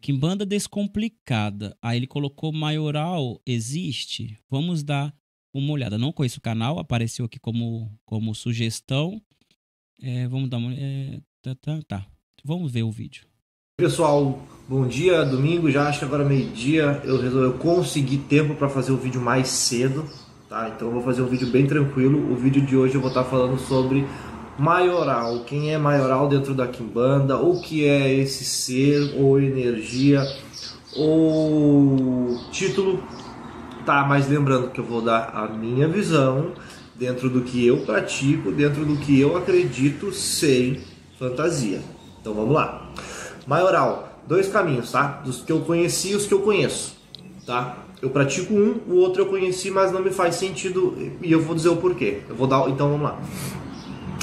Quimbanda Descomplicada. Aí ele colocou Maioral existe? Vamos dar uma olhada. Não conheço o canal, apareceu aqui como sugestão. Vamos dar uma. Tá. Vamos ver o vídeo. Pessoal, bom dia, domingo, já acho que agora é meio-dia, eu consegui tempo para fazer o vídeo mais cedo, tá? Então eu vou fazer um vídeo bem tranquilo. O vídeo de hoje eu vou estar falando sobre Maioral, quem é Maioral dentro da Quimbanda, o que é esse ser ou energia ou título, tá? Mas lembrando que eu vou dar a minha visão dentro do que eu pratico, dentro do que eu acredito, sem fantasia. Então vamos lá. Maioral, dois caminhos, tá? Dos que eu conheci e os que eu conheço, tá? Eu pratico um, o outro eu conheci, mas não me faz sentido e eu vou dizer o porquê. Então vamos lá.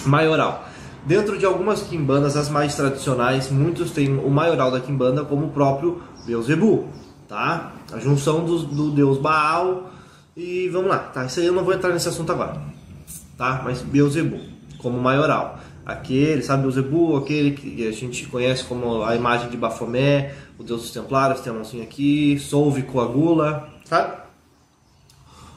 Maioral. Dentro de algumas quimbandas, as mais tradicionais, muitos têm o maioral da quimbanda como o próprio Beelzebub, tá? A junção do deus Baal e vamos lá, tá? Isso aí eu não vou entrar nesse assunto agora, tá? Mas Beelzebub como maioral. Aquele, sabe, Beelzebub, aquele que a gente conhece como a imagem de Bafomé, o deus dos templários, tem a mãozinha aqui, Solve coagula, sabe?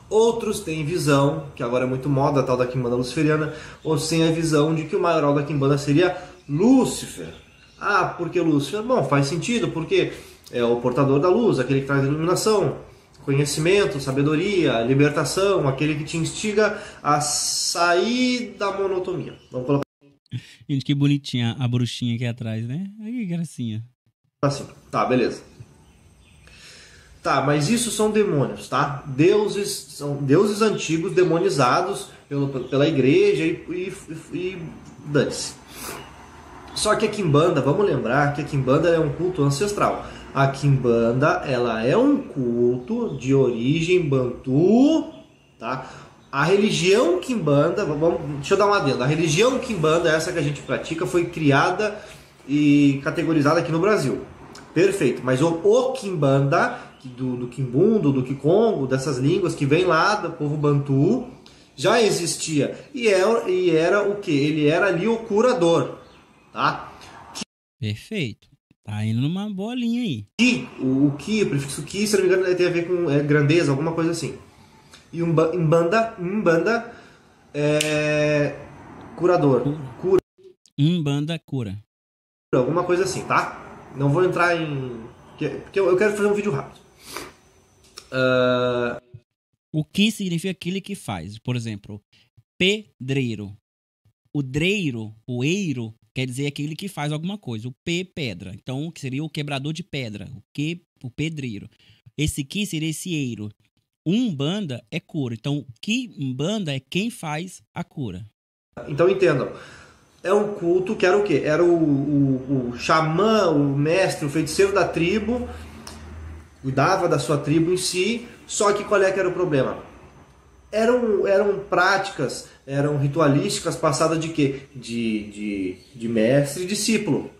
Outros têm visão, que agora é muito moda, a tal da quimbanda luciferiana, outros têm a visão de que o maioral da quimbanda seria Lúcifer. Ah, por que Lúcifer? Bom, faz sentido, porque é o portador da luz, aquele que traz a iluminação, conhecimento, sabedoria, libertação, aquele que te instiga a sair da monotonia. Vamos colocar Gente, que bonitinha a bruxinha aqui atrás, né? Ai, que gracinha. assim. Tá, beleza. Tá, mas isso são demônios, tá? Deuses, são deuses antigos demonizados pela igreja e dane-se. Só que a Quimbanda, vamos lembrar que a Quimbanda é um culto ancestral. A Quimbanda, ela é um culto de origem bantu, tá? A religião Quimbanda, deixa eu dar uma adendo. A religião Quimbanda, essa que a gente pratica, foi criada e categorizada aqui no Brasil. Perfeito, mas o Quimbanda, do Quimbundo, do Kikongo, dessas línguas que vem lá do povo bantu, já existia. E era o que? Ele era ali o curador, tá? Perfeito. Tá indo numa boa linha aí. O prefixo Ki, se não me engano, tem a ver com grandeza, alguma coisa assim. E Umbanda é curador. Cura, Umbanda cura. alguma coisa assim, tá? Não vou entrar em... Porque eu quero fazer um vídeo rápido. O que significa aquele que faz? Por exemplo, pedreiro. O dreiro, o eiro, quer dizer aquele que faz alguma coisa. O pedra. Então, que seria o quebrador de pedra. O pedreiro. Esse que seria esse eiro. Umbanda é cura. Então, Quimbanda é quem faz a cura. Então entendam. É um culto que era o quê? Era o xamã, o mestre, o feiticeiro da tribo, cuidava da sua tribo em si, só que qual é que era o problema? Eram práticas, eram ritualísticas passadas de quê? De mestre e discípulo.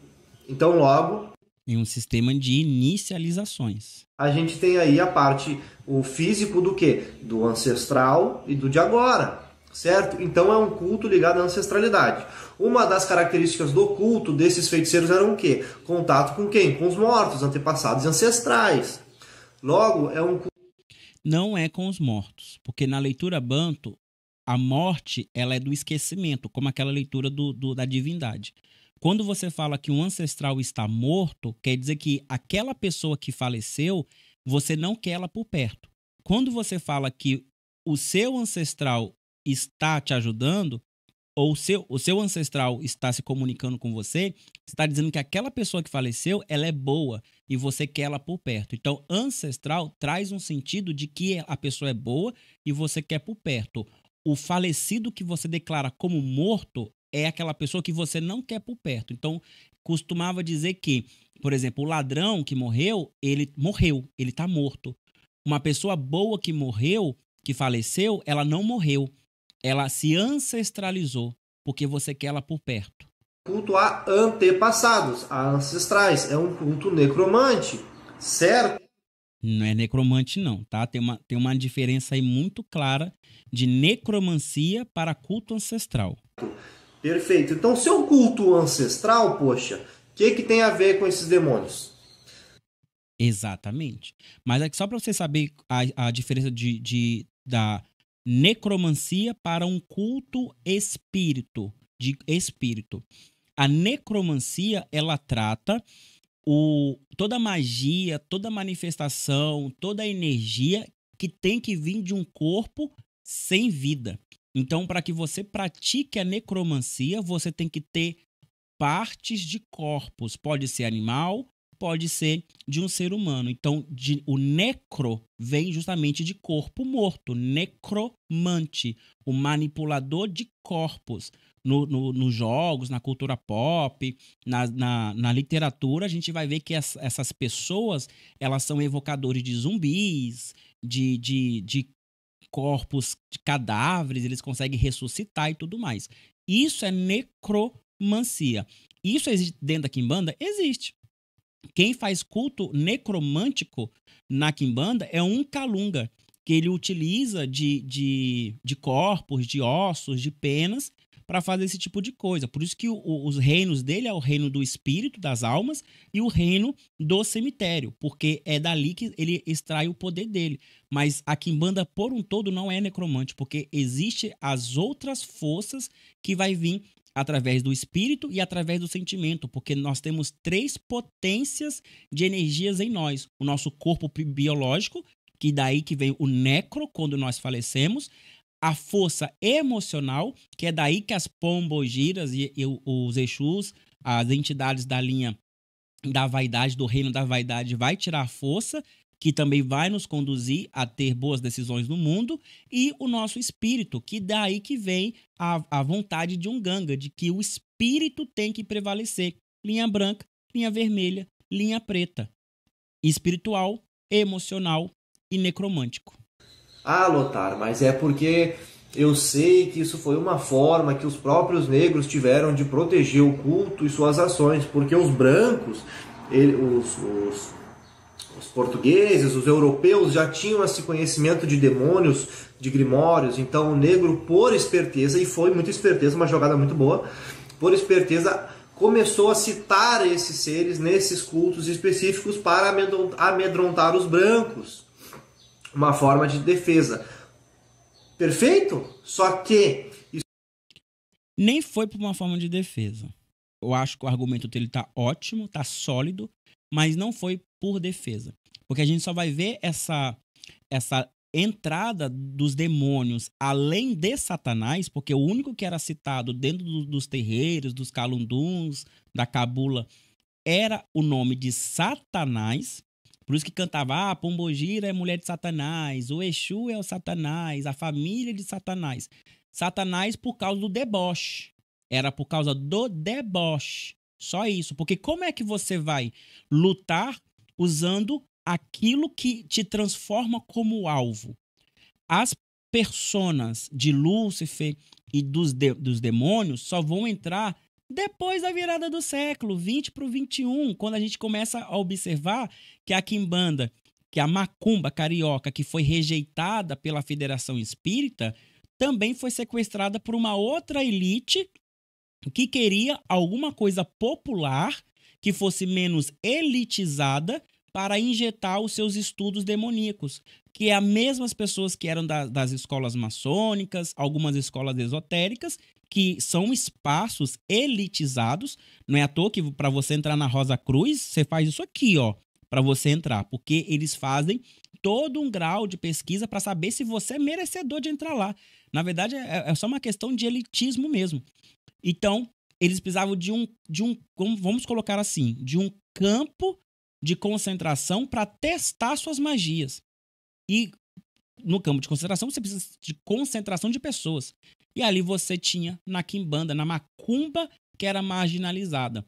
Então logo... Em um sistema de inicializações. A gente tem aí a parte, o físico do quê? Do ancestral e do de agora, certo? Então é um culto ligado à ancestralidade. Uma das características do culto desses feiticeiros era o quê? Contato com quem? Com os mortos, antepassados e ancestrais. Logo, é um culto... Não é com os mortos, porque na leitura Banto, a morte ela é do esquecimento, como aquela leitura da divindade. Quando você fala que um ancestral está morto, quer dizer que aquela pessoa que faleceu, você não quer ela por perto. Quando você fala que o seu ancestral está te ajudando, ou o seu ancestral está se comunicando com você, está dizendo que aquela pessoa que faleceu, ela é boa e você quer ela por perto. Então, ancestral traz um sentido de que a pessoa é boa e você quer por perto. O falecido que você declara como morto é aquela pessoa que você não quer por perto. Então, costumava dizer que, por exemplo, o ladrão que morreu, ele está morto. Uma pessoa boa que morreu, que faleceu, ela não morreu. Ela se ancestralizou, porque você quer ela por perto. Culto a antepassados, a ancestrais. É um culto necromante, certo? Não é necromante não, tá? Tem uma diferença aí muito clara de necromancia para culto ancestral. Perfeito. Então, se é um culto ancestral, poxa, o que tem a ver com esses demônios? Exatamente. Mas é que só para você saber a diferença da necromancia para um culto de espírito. A necromancia, ela trata toda a magia, toda a manifestação, toda a energia que tem que vir de um corpo sem vida. Então, para que você pratique a necromancia, você tem que ter partes de corpos. Pode ser animal, pode ser de um ser humano. Então, o necro vem justamente de corpo morto. Necromante, o manipulador de corpos. Nos jogos, na cultura pop, na literatura, a gente vai ver que essas pessoas, elas são evocadores de zumbis, de corpos, de cadáveres, eles conseguem ressuscitar e tudo mais. Isso é necromancia. Isso existe dentro da Quimbanda? Existe. Quem faz culto necromântico na Quimbanda é um Calunga, que ele utiliza de corpos, de ossos, de penas, para fazer esse tipo de coisa. Por isso que os reinos dele é o reino do espírito, das almas, e o reino do cemitério, porque é dali que ele extrai o poder dele. Mas a Quimbanda, por um todo, não é necromante, porque existe as outras forças que vai vir através do espírito e através do sentimento, porque nós temos 3 potências de energias em nós. O nosso corpo biológico, que daí que vem o necro, quando nós falecemos, a força emocional, que é daí que as pombogiras e os Exus, as entidades da linha da vaidade, do reino da vaidade, vai tirar força, que também vai nos conduzir a ter boas decisões no mundo, e o nosso espírito, que daí que vem a vontade de um Ganga, de que o espírito tem que prevalecer. Linha branca, linha vermelha, linha preta. Espiritual, emocional e necromântico. Ah, Lothar, mas é porque eu sei que isso foi uma forma que os próprios negros tiveram de proteger o culto e suas ações, porque os brancos, os portugueses, os europeus já tinham esse conhecimento de demônios, de grimórios. Então o negro, por esperteza, e foi muita esperteza, uma jogada muito boa, por esperteza começou a citar esses seres nesses cultos específicos para amedrontar os brancos. Uma forma de defesa. Perfeito? Só que nem foi por uma forma de defesa. Eu acho que o argumento dele tá ótimo, tá sólido, mas não foi por defesa. Porque a gente só vai ver essa entrada dos demônios além de Satanás, porque o único que era citado dentro dos terreiros, dos calunduns, da cabula, era o nome de Satanás. Por isso que cantava, Pombogira é mulher de Satanás, o Exu é o Satanás, a família de Satanás. Satanás por causa do deboche. Era por causa do deboche. Só isso. Porque como é que você vai lutar usando aquilo que te transforma como alvo? As personas de Lúcifer e dos demônios só vão entrar depois da virada do século, 20 para o 21, quando a gente começa a observar que a Quimbanda, que a macumba carioca, que foi rejeitada pela Federação Espírita, também foi sequestrada por uma outra elite que queria alguma coisa popular que fosse menos elitizada para injetar os seus estudos demoníacos, que é as mesmas pessoas que eram das escolas maçônicas, algumas escolas esotéricas, que são espaços elitizados. Não é à toa que para você entrar na Rosa Cruz, você faz isso aqui, ó, para você entrar, porque eles fazem todo um grau de pesquisa para saber se você é merecedor de entrar lá. Na verdade, é só uma questão de elitismo mesmo. Então, eles precisavam de um vamos colocar assim, de um campo de concentração para testar suas magias. E no campo de concentração, você precisa de concentração de pessoas. E ali você tinha na Quimbanda, na macumba, que era marginalizada.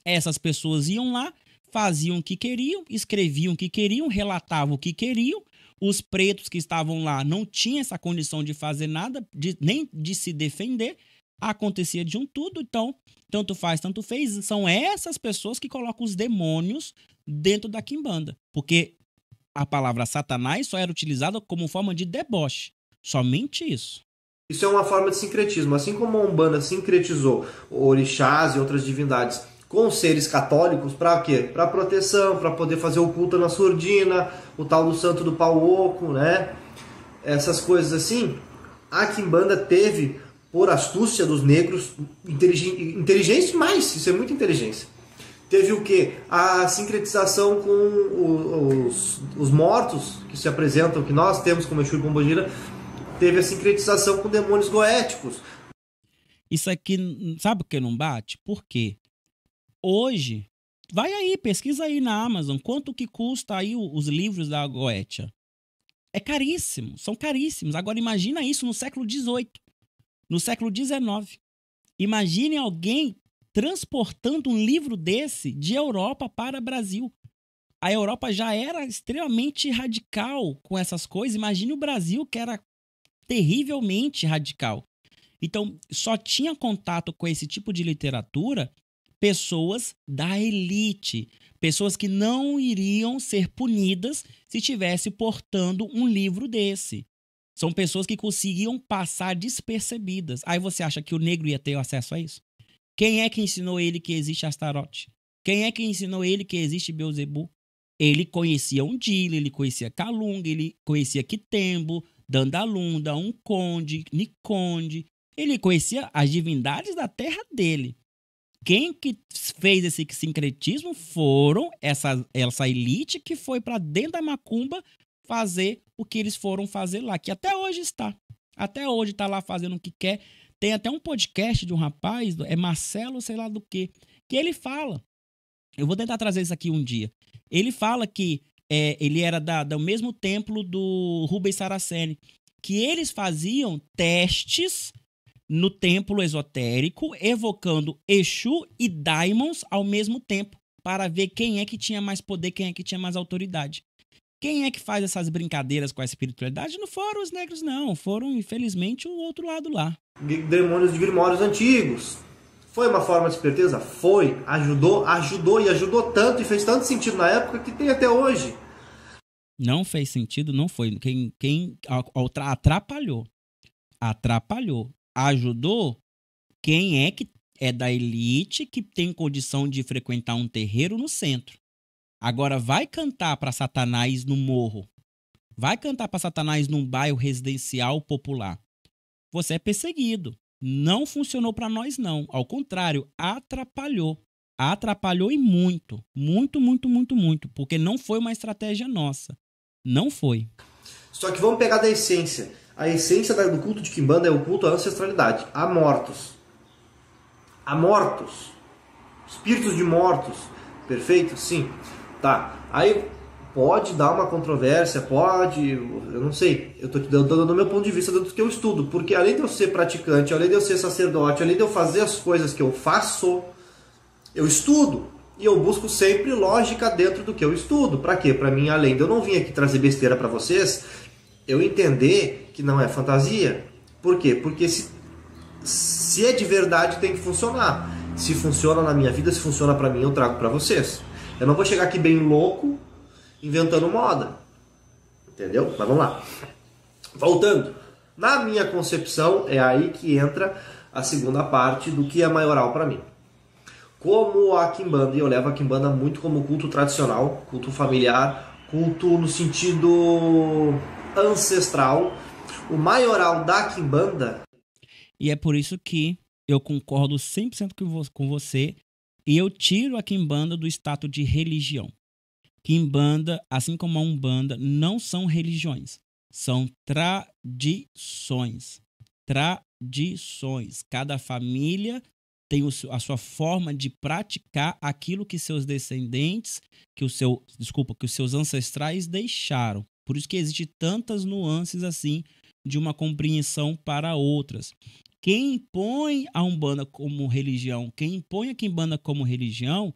Essas pessoas iam lá, faziam o que queriam, escreviam o que queriam, relatavam o que queriam. Os pretos que estavam lá não tinham essa condição de fazer nada, nem de se defender. Acontecia de um tudo, então, tanto faz, tanto fez. São essas pessoas que colocam os demônios dentro da Quimbanda. Porque a palavra Satanás só era utilizada como forma de deboche. Somente isso. Isso é uma forma de sincretismo. Assim como a Umbanda sincretizou orixás e outras divindades com os seres católicos para quê? Para proteção, para poder fazer o culto na surdina, o tal do santo do pau oco, né? Essas coisas assim. A quimbanda teve, por astúcia dos negros, inteligência demais, isso é muita inteligência. Teve o quê? A sincretização com os mortos que se apresentam, que nós temos como Exu e Pombogira, teve a sincretização com demônios goéticos. Isso aqui, sabe por que não bate? Por quê? Hoje, vai aí, pesquisa aí na Amazon, quanto que custa aí os livros da Goetia. É caríssimo, são caríssimos. Agora imagina isso no século XVIII, no século XIX. Imagine alguém transportando um livro desse de Europa para Brasil. A Europa já era extremamente radical com essas coisas. Imagine o Brasil, que era terrivelmente radical. Então, só tinha contato com esse tipo de literatura pessoas da elite, pessoas que não iriam ser punidas se estivesse portando um livro desse. São pessoas que conseguiam passar despercebidas. Aí você acha que o negro ia ter acesso a isso? Quem é que ensinou ele que existe Astarote? Quem é que ensinou ele que existe Beelzebub? Ele conhecia Undila, ele conhecia Calunga, ele conhecia Quitembo, Dandalunda, Unconde, Niconde. Ele conhecia as divindades da terra dele. Quem que fez esse sincretismo foram essa elite que foi para dentro da macumba fazer o que eles foram fazer lá, que até hoje está. Até hoje está lá fazendo o que quer. Tem até um podcast de um rapaz, é Marcelo, sei lá do que ele fala. Eu vou tentar trazer isso aqui um dia. Ele fala que ele era do mesmo templo do Rubens Saraceni, que eles faziam testes no templo esotérico, evocando Exu e Daimons ao mesmo tempo, para ver quem é que tinha mais poder, quem é que tinha mais autoridade. Quem é que faz essas brincadeiras com a espiritualidade? Não foram os negros, não. Foram, infelizmente, o outro lado lá. Demônios de grimórios antigos. Foi uma forma de esperteza? Foi. Ajudou e ajudou tanto e fez tanto sentido na época que tem até hoje. Não fez sentido, não foi. Quem atrapalhou. Atrapalhou. Ajudou quem é que é da elite, que tem condição de frequentar um terreiro no centro. Agora vai cantar para Satanás no morro. Vai cantar para Satanás num bairro residencial popular. Você é perseguido. Não funcionou para nós, não. Ao contrário, atrapalhou. Atrapalhou e muito. Muito, muito, muito, muito. Porque não foi uma estratégia nossa. Não foi. Só que vamos pegar da essência. A essência do culto de Quimbanda é o culto à ancestralidade. A mortos. A mortos. Espíritos de mortos. Perfeito? Sim. Tá. Aí pode dar uma controvérsia, pode... Eu não sei. Eu estou te dando o meu ponto de vista do que eu estudo. Porque além de eu ser praticante, além de eu ser sacerdote, além de eu fazer as coisas que eu faço, eu estudo. E eu busco sempre lógica dentro do que eu estudo. Para quê? Para mim, além de eu não vir aqui trazer besteira para vocês, eu entender que não é fantasia. Por quê? Porque se é de verdade, tem que funcionar. Se funciona na minha vida, se funciona para mim, eu trago para vocês. Eu não vou chegar aqui bem louco, inventando moda. Entendeu? Mas vamos lá. Voltando. Na minha concepção, é aí que entra a segunda parte do que é maioral para mim. Como a Quimbanda, e eu levo a Quimbanda muito como culto tradicional, culto familiar, culto no sentido ancestral, o maioral da Quimbanda. E é por isso que eu concordo 100% com você e eu tiro a Quimbanda do status de religião. Quimbanda, assim como a Umbanda, não são religiões, são tradições. Tradições. Cada família tem a sua forma de praticar aquilo que seus descendentes, que os seus ancestrais deixaram. Por isso que existem tantas nuances assim de uma compreensão para outras. Quem impõe a Umbanda como religião, quem impõe a Quimbanda como religião,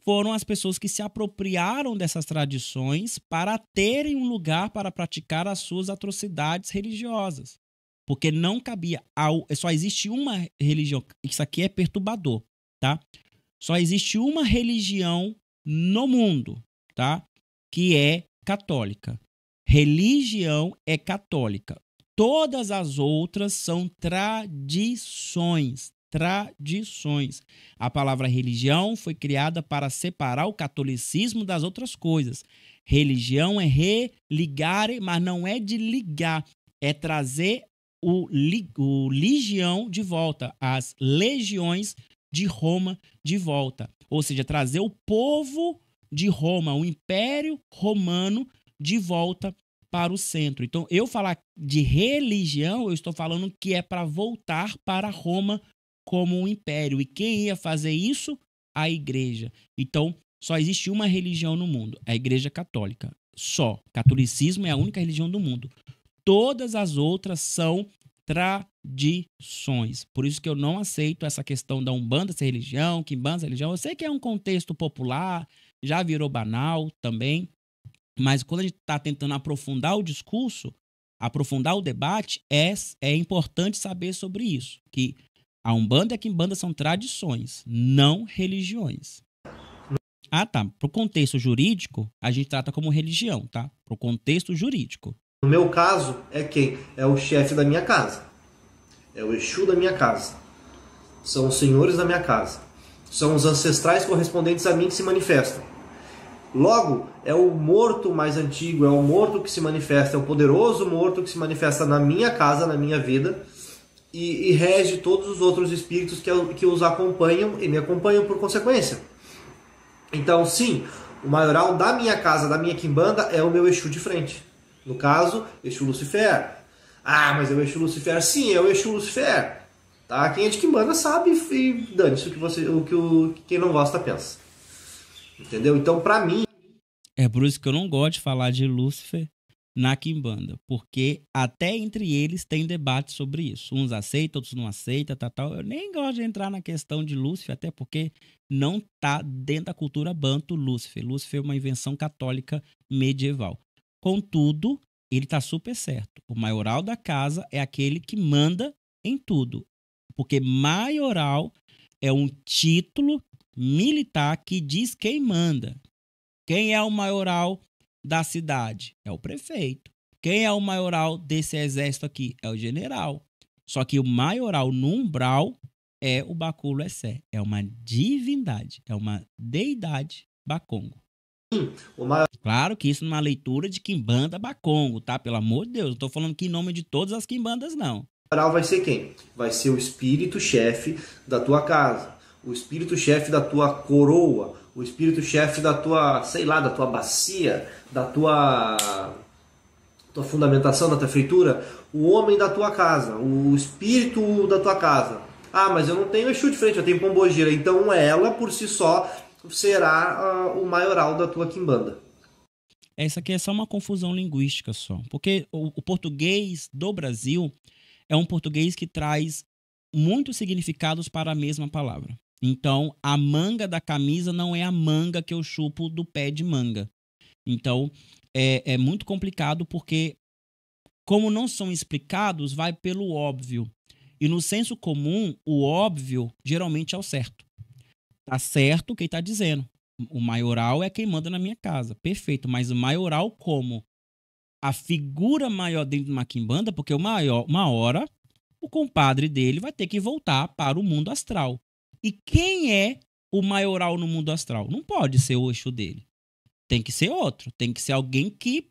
foram as pessoas que se apropriaram dessas tradições para terem um lugar para praticar as suas atrocidades religiosas. Porque não cabia, só existe uma religião, isso aqui é perturbador, tá? Só existe uma religião no mundo, tá? Que é católica. Religião é católica. Todas as outras são tradições. tradições. A palavra religião foi criada para separar o catolicismo das outras coisas. Religião é religar, mas não é de ligar, é trazer o legião de volta, as legiões de Roma de volta. Ou seja, trazer o povo de Roma, o Império Romano de volta para o centro. Então, eu falar de religião, eu estou falando que é para voltar para Roma como um império. E quem ia fazer isso? A igreja. Então, só existe uma religião no mundo, a Igreja Católica. Só. O catolicismo é a única religião do mundo. Todas as outras são tradições. Por isso que eu não aceito essa questão da Umbanda ser religião, Quimbanda ser religião. Eu sei que é um contexto popular, já virou banal também, mas quando a gente está tentando aprofundar o discurso, aprofundar o debate, é importante saber sobre isso, que a Umbanda e a Quimbanda são tradições, não religiões. Ah, tá. Para o contexto jurídico, a gente trata como religião, tá? Para o contexto jurídico. No meu caso, é quem? É o chefe da minha casa. É o Exu da minha casa. São os senhores da minha casa. São os ancestrais correspondentes a mim que se manifestam. Logo, é o morto mais antigo, é o morto que se manifesta, é o poderoso morto que se manifesta na minha casa, na minha vida, e rege todos os outros espíritos que os acompanham e me acompanham por consequência. Então, sim, o maioral da minha casa, da minha quimbanda, é o meu Exu de frente. No caso, Exu Lucifer. Ah, mas é o Exu Lucifer? Sim, é o Exu Lucifer. Tá? Quem é de quimbanda sabe e dane-se o que quem não gosta pensa. Entendeu? Então, pra mim... É por isso que eu não gosto de falar de Lúcifer na quimbanda, porque até entre eles tem debate sobre isso. Uns aceitam, outros não aceitam, tal. Eu nem gosto de entrar na questão de Lúcifer, até porque não tá dentro da cultura banto Lúcifer. Lúcifer é uma invenção católica medieval. Contudo, ele tá super certo. O maioral da casa é aquele que manda em tudo, porque maioral é um título militar que diz quem manda. Quem é o maioral da cidade? É o prefeito. Quem é o maioral desse exército aqui? É o general. Só que o maioral no umbral é o Baculo Essé. É uma divindade, é uma deidade Bacongo. Claro que isso numa leitura de quimbanda Bacongo, tá? Pelo amor de Deus, não tô falando que em nome de todas as quimbandas, não. O maioral vai ser quem? Vai ser o espírito-chefe da tua casa, o espírito-chefe da tua coroa, o espírito-chefe da tua, sei lá, da tua bacia, da tua fundamentação, da tua feitura, o homem da tua casa, o espírito da tua casa. Ah, mas eu não tenho Exu de frente, eu tenho Pombogira. Então ela, por si só, será o maioral da tua quimbanda. Essa aqui é só uma confusão linguística só. Porque o português do Brasil é um português que traz muitos significados para a mesma palavra. Então, a manga da camisa não é a manga que eu chupo do pé de manga. Então, é muito complicado porque, como não são explicados, vai pelo óbvio. E no senso comum, o óbvio geralmente é o certo. Tá certo quem tá dizendo. O maioral é quem manda na minha casa. Perfeito, mas o maioral como a figura maior dentro de uma quimbanda, porque uma hora o compadre dele vai ter que voltar para o mundo astral. E quem é o maioral no mundo astral? Não pode ser o Exu dele. Tem que ser outro. Tem que ser alguém que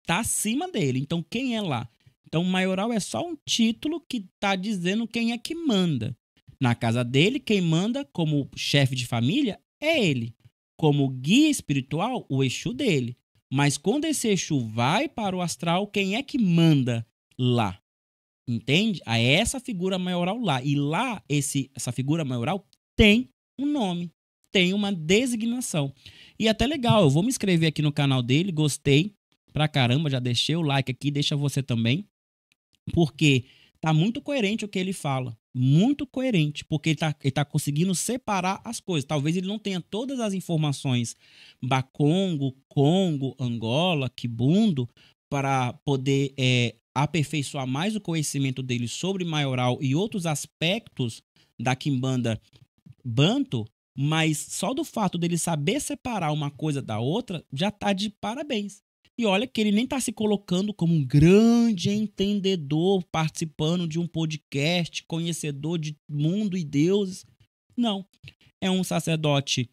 tá acima dele. Então, quem é lá? Então, o maioral é só um título que tá dizendo quem é que manda. Na casa dele, quem manda como chefe de família é ele. Como guia espiritual, o Exu dele. Mas quando esse Exu vai para o astral, quem é que manda lá? Entende? É essa figura maioral lá. E lá, essa figura maioral tem um nome, tem uma designação. E até legal, eu vou me inscrever aqui no canal dele, gostei pra caramba, já deixei o like aqui, deixa você também. Porque tá muito coerente o que ele fala. Muito coerente, porque ele tá conseguindo separar as coisas. Talvez ele não tenha todas as informações Bacongo, Congo, Angola, Kibundo, para poder aperfeiçoar mais o conhecimento dele sobre maioral e outros aspectos da quimbanda banto, mas só do fato dele saber separar uma coisa da outra já tá de parabéns. E olha que ele nem está se colocando como um grande entendedor, participando de um podcast, conhecedor de mundo e deuses. Não. É um sacerdote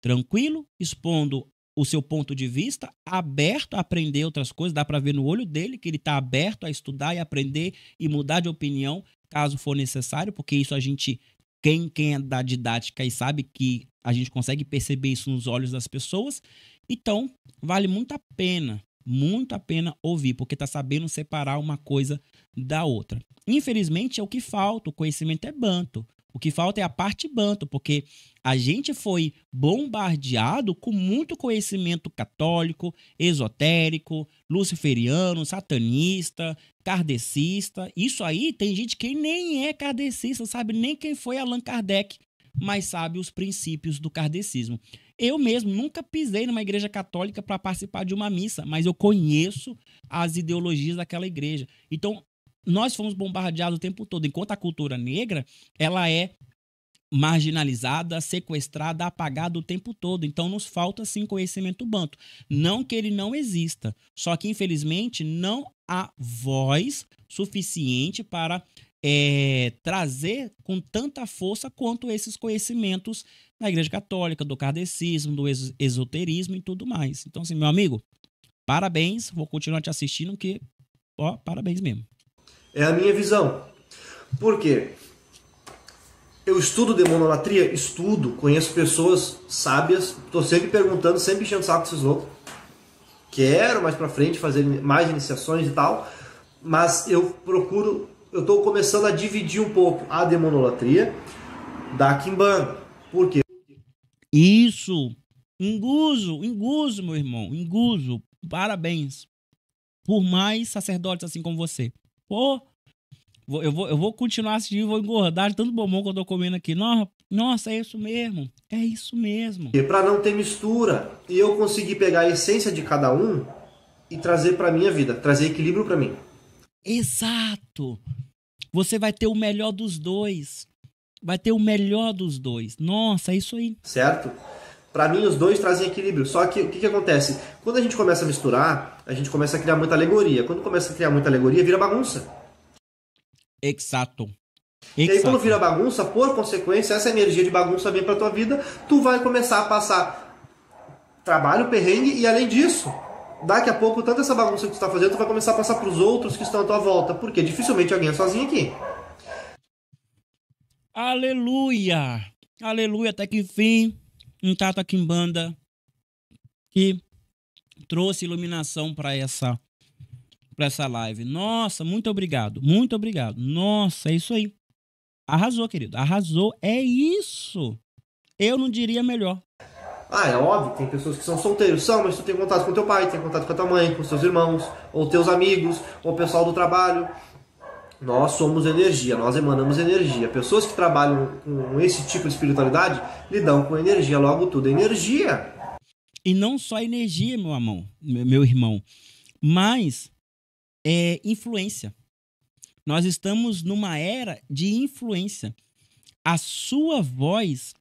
tranquilo, expondo o seu ponto de vista, aberto a aprender outras coisas. Dá para ver no olho dele que ele está aberto a estudar e aprender e mudar de opinião, caso for necessário, porque isso a gente, quem é da didática e sabe que a gente consegue perceber isso nos olhos das pessoas. Então, vale muito a pena ouvir, porque está sabendo separar uma coisa da outra. Infelizmente, é o que falta, o conhecimento é banto. O que falta é a parte banto, porque a gente foi bombardeado com muito conhecimento católico, esotérico, luciferiano, satanista, kardecista. Isso aí tem gente que nem é kardecista, sabe nem quem foi Allan Kardec, mas sabe os princípios do kardecismo. Eu mesmo nunca pisei numa igreja católica para participar de uma missa, mas eu conheço as ideologias daquela igreja. Então, nós fomos bombardeados o tempo todo, enquanto a cultura negra, ela é marginalizada, sequestrada, apagada o tempo todo. Então, nos falta, sim, conhecimento banto. Não que ele não exista, só que, infelizmente, não há voz suficiente para trazer com tanta força quanto esses conhecimentos da Igreja Católica, do kardecismo, do esoterismo e tudo mais. Então, assim, meu amigo, parabéns, vou continuar te assistindo, que, ó, parabéns mesmo. É a minha visão. Por quê? Eu estudo demonolatria? Estudo. Conheço pessoas sábias. Estou sempre perguntando, sempre enchendo o saco desses loucos. Quero mais pra frente fazer mais iniciações e tal. Mas eu estou começando a dividir um pouco a demonolatria da Quimbanda. Por quê? Isso. Enguso, meu irmão. Enguso. Parabéns. Por mais sacerdotes assim como você. Pô, eu vou continuar assistindo, vou engordar de tanto bombom que eu tô comendo aqui. Nossa, é isso mesmo. É isso mesmo. Para não ter mistura e eu conseguir pegar a essência de cada um e trazer para minha vida, trazer equilíbrio para mim. Exato. Você vai ter o melhor dos dois. Vai ter o melhor dos dois. Nossa, é isso aí. Certo? Para mim, os dois trazem equilíbrio. Só que o que acontece? Quando a gente começa a misturar, a gente começa a criar muita alegoria. Quando começa a criar muita alegoria, vira bagunça. Exato. E aí, quando vira bagunça, por consequência, essa energia de bagunça vem pra tua vida, tu vai começar a passar trabalho, perrengue, e além disso, daqui a pouco, tanto essa bagunça que tu tá fazendo, tu vai começar a passar pros outros que estão à tua volta. Porque dificilmente alguém é sozinho aqui. Aleluia! Aleluia, até que enfim, um Tata Quimbanda que trouxe iluminação para essa live. Nossa, muito obrigado, muito obrigado. Nossa, é isso aí. Arrasou, querido, arrasou, é isso. Eu não diria melhor. É óbvio, tem pessoas que são solteiros, mas tu tem contato com teu pai, tem contato com a tua mãe, com os teus irmãos, ou teus amigos, ou o pessoal do trabalho. Nós somos energia, nós emanamos energia. Pessoas que trabalham com esse tipo de espiritualidade lidam com energia, logo tudo é energia. E não só energia, meu irmão, mas influência. Nós estamos numa era de influência. A sua voz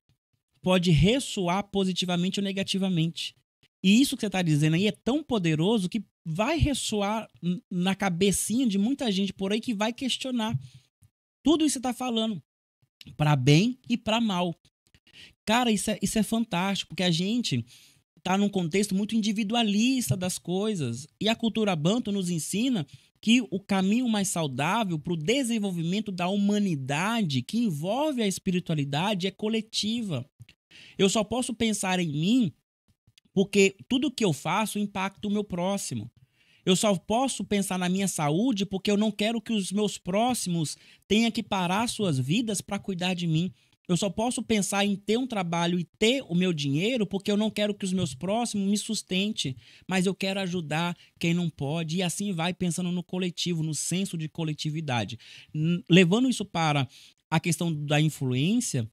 pode ressoar positivamente ou negativamente. E isso que você está dizendo aí é tão poderoso que vai ressoar na cabecinha de muita gente por aí que vai questionar tudo isso que você está falando, para bem e para mal. Cara, isso é fantástico, porque a gente está num contexto muito individualista das coisas. E a cultura banto nos ensina que o caminho mais saudável para o desenvolvimento da humanidade, que envolve a espiritualidade, é coletiva. Eu só posso pensar em mim porque tudo que eu faço impacta o meu próximo. Eu só posso pensar na minha saúde porque eu não quero que os meus próximos tenham que parar suas vidas para cuidar de mim. Eu só posso pensar em ter um trabalho e ter o meu dinheiro porque eu não quero que os meus próximos me sustentem, mas eu quero ajudar quem não pode. E assim vai, pensando no coletivo, no senso de coletividade. Levando isso para a questão da influência,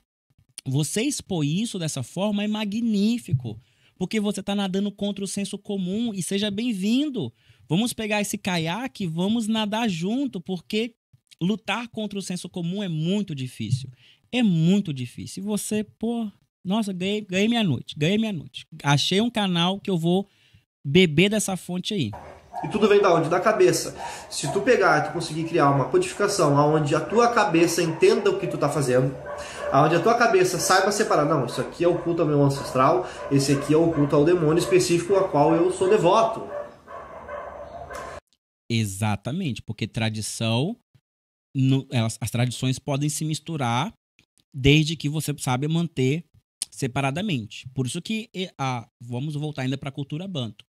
você expor isso dessa forma é magnífico, porque você está nadando contra o senso comum e seja bem-vindo. Vamos pegar esse caiaque, vamos nadar junto, porque lutar contra o senso comum é muito difícil. É muito difícil. E você, nossa, ganhei minha noite. Achei um canal que eu vou beber dessa fonte aí. E tudo vem da onde? Da cabeça. Se tu pegar e tu conseguir criar uma codificação onde a tua cabeça entenda o que tu tá fazendo, onde a tua cabeça saiba separar, não, isso aqui é o culto ao meu ancestral, esse aqui é o culto ao demônio específico a qual eu sou devoto. Exatamente, porque tradição, as tradições podem se misturar desde que você saiba manter separadamente. Por isso que, vamos voltar ainda para a cultura banto.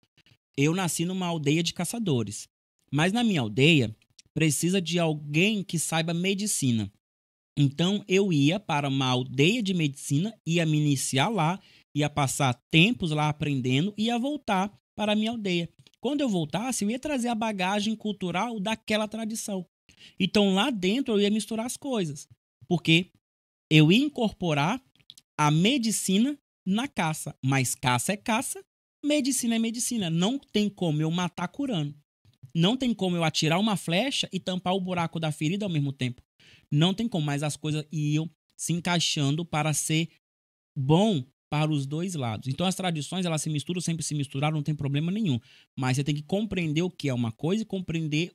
Eu nasci numa aldeia de caçadores, mas na minha aldeia precisa de alguém que saiba medicina. Então eu ia para uma aldeia de medicina, ia me iniciar lá, ia passar tempos lá aprendendo e ia voltar para a minha aldeia. Quando eu voltasse, eu ia trazer a bagagem cultural daquela tradição. Então lá dentro eu ia misturar as coisas, porque eu ia incorporar a medicina na caça, mas caça é caça, medicina é medicina. Não tem como eu matar curando. Não tem como eu atirar uma flecha e tampar o buraco da ferida ao mesmo tempo. Não tem como, mas as coisas iam se encaixando para ser bom para os dois lados. Então as tradições, elas se misturam, sempre se misturaram, não tem problema nenhum. Mas você tem que compreender o que é uma coisa e compreender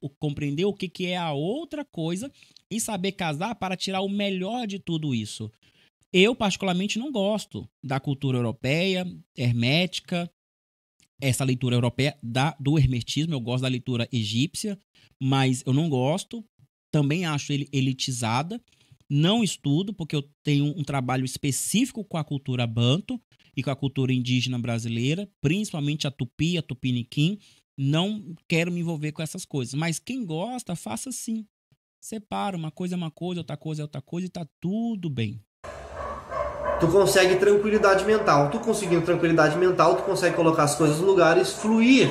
o que é a outra coisa e saber casar para tirar o melhor de tudo isso. Eu, particularmente, não gosto da cultura europeia, hermética, essa leitura europeia do hermetismo. Eu gosto da leitura egípcia, mas eu não gosto. Também acho ele elitizada. Não estudo, porque eu tenho um trabalho específico com a cultura banto e com a cultura indígena brasileira, principalmente a tupi, a tupiniquim. Não quero me envolver com essas coisas. Mas quem gosta, faça sim. Separa, uma coisa é uma coisa, outra coisa é outra coisa e tá tudo bem. Tu consegue tranquilidade mental. Tu conseguindo tranquilidade mental, tu consegue colocar as coisas no lugar e fluir.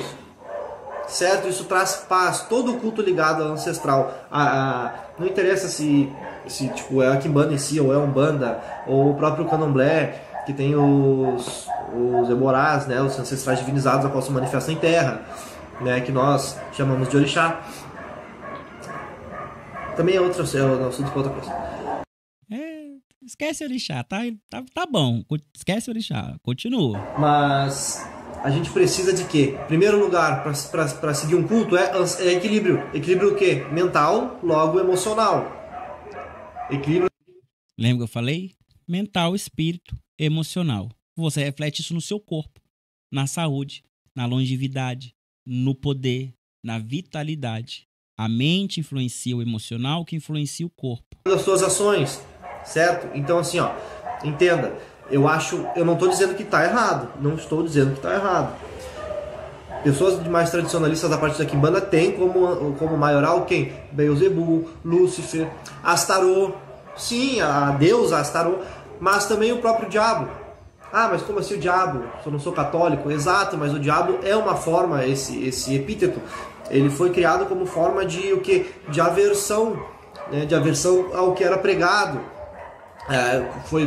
Certo? Isso traz paz. Todo o culto ligado ao ancestral. Não interessa se tipo, é a Quimbanda em si, ou é a Umbanda, ou o próprio Candomblé, que tem os Eborás, né, os ancestrais divinizados a qual se manifestam em terra, né, que nós chamamos de orixá. Também é outro assunto para outra coisa. Esquece orixá, tá bom. Esquece orixá, continua. Mas a gente precisa de quê? Em primeiro lugar, para seguir um culto, é equilíbrio. Equilíbrio o quê? Mental, logo emocional. Equilíbrio. Lembra que eu falei? Mental, espírito, emocional. Você reflete isso no seu corpo, na saúde, na longevidade, no poder, na vitalidade. A mente influencia o emocional, que influencia o corpo. Das suas ações, certo? Então assim, ó, entenda. Eu não estou dizendo que está errado. Não estou dizendo que está errado. Pessoas mais tradicionalistas da parte da Quimbanda têm como maioral quem? Beelzebub, Lúcifer, Astarô. Sim, a deusa Astarô, mas também o próprio diabo. Ah, mas como assim o diabo? Eu não sou católico. Exato, mas o diabo é uma forma, esse epíteto, ele foi criado como forma de o quê? De aversão, né? De aversão ao que era pregado.